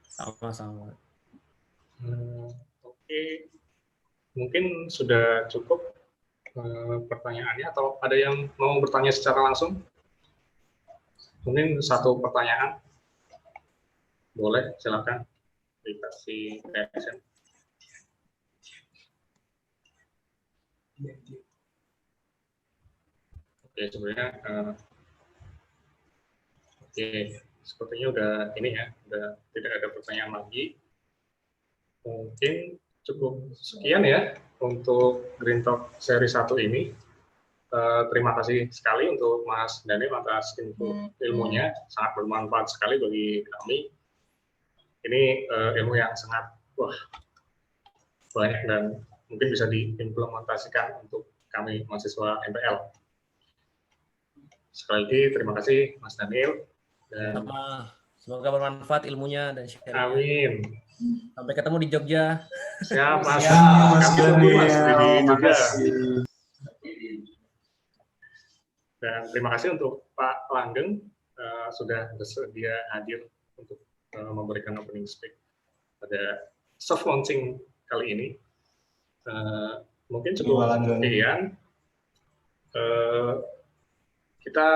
Sama-sama. Oke. mungkin sudah cukup pertanyaannya, atau ada yang mau bertanya secara langsung? Mungkin satu pertanyaan. Boleh, silakan dikasih reaction. Oke, sebenarnya oke, sepertinya udah ini ya, udah tidak ada pertanyaan lagi. Mungkin cukup sekian ya untuk Green Talk seri 1 ini. Terima kasih sekali untuk Mas Daniel atas ilmunya, sangat bermanfaat sekali bagi kami. Ini ilmu yang sangat banyak dan mungkin bisa diimplementasikan untuk kami mahasiswa MPL. Sekali lagi terima kasih Mas Daniel. Dan semoga bermanfaat ilmunya dan sharingnya. Amin. Sampai ketemu di Jogja. Siap Mas. Mas Kami tunggu Mas di Daniel. Jogja. Makasih. Dan terima kasih untuk Pak Langgeng sudah bersedia hadir untuk memberikan opening speak pada soft launching kali ini. Mungkin cukup sekian. Kita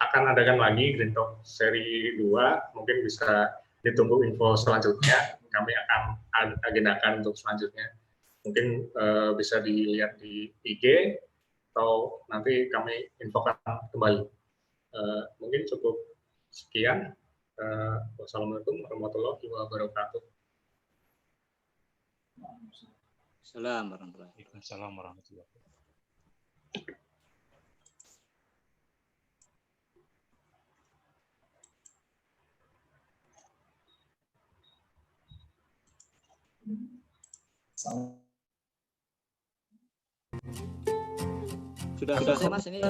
akan adakan lagi Green Talk seri 2. Mungkin bisa ditunggu info selanjutnya. Kami akan agendakan untuk selanjutnya. Mungkin bisa dilihat di IG, atau nanti kami infokan kembali. Mungkin cukup sekian. Wassalamualaikum warahmatullahi wabarakatuh. Assalamualaikum warahmatullahi wabarakatuh. Sudah selesai Mas ini.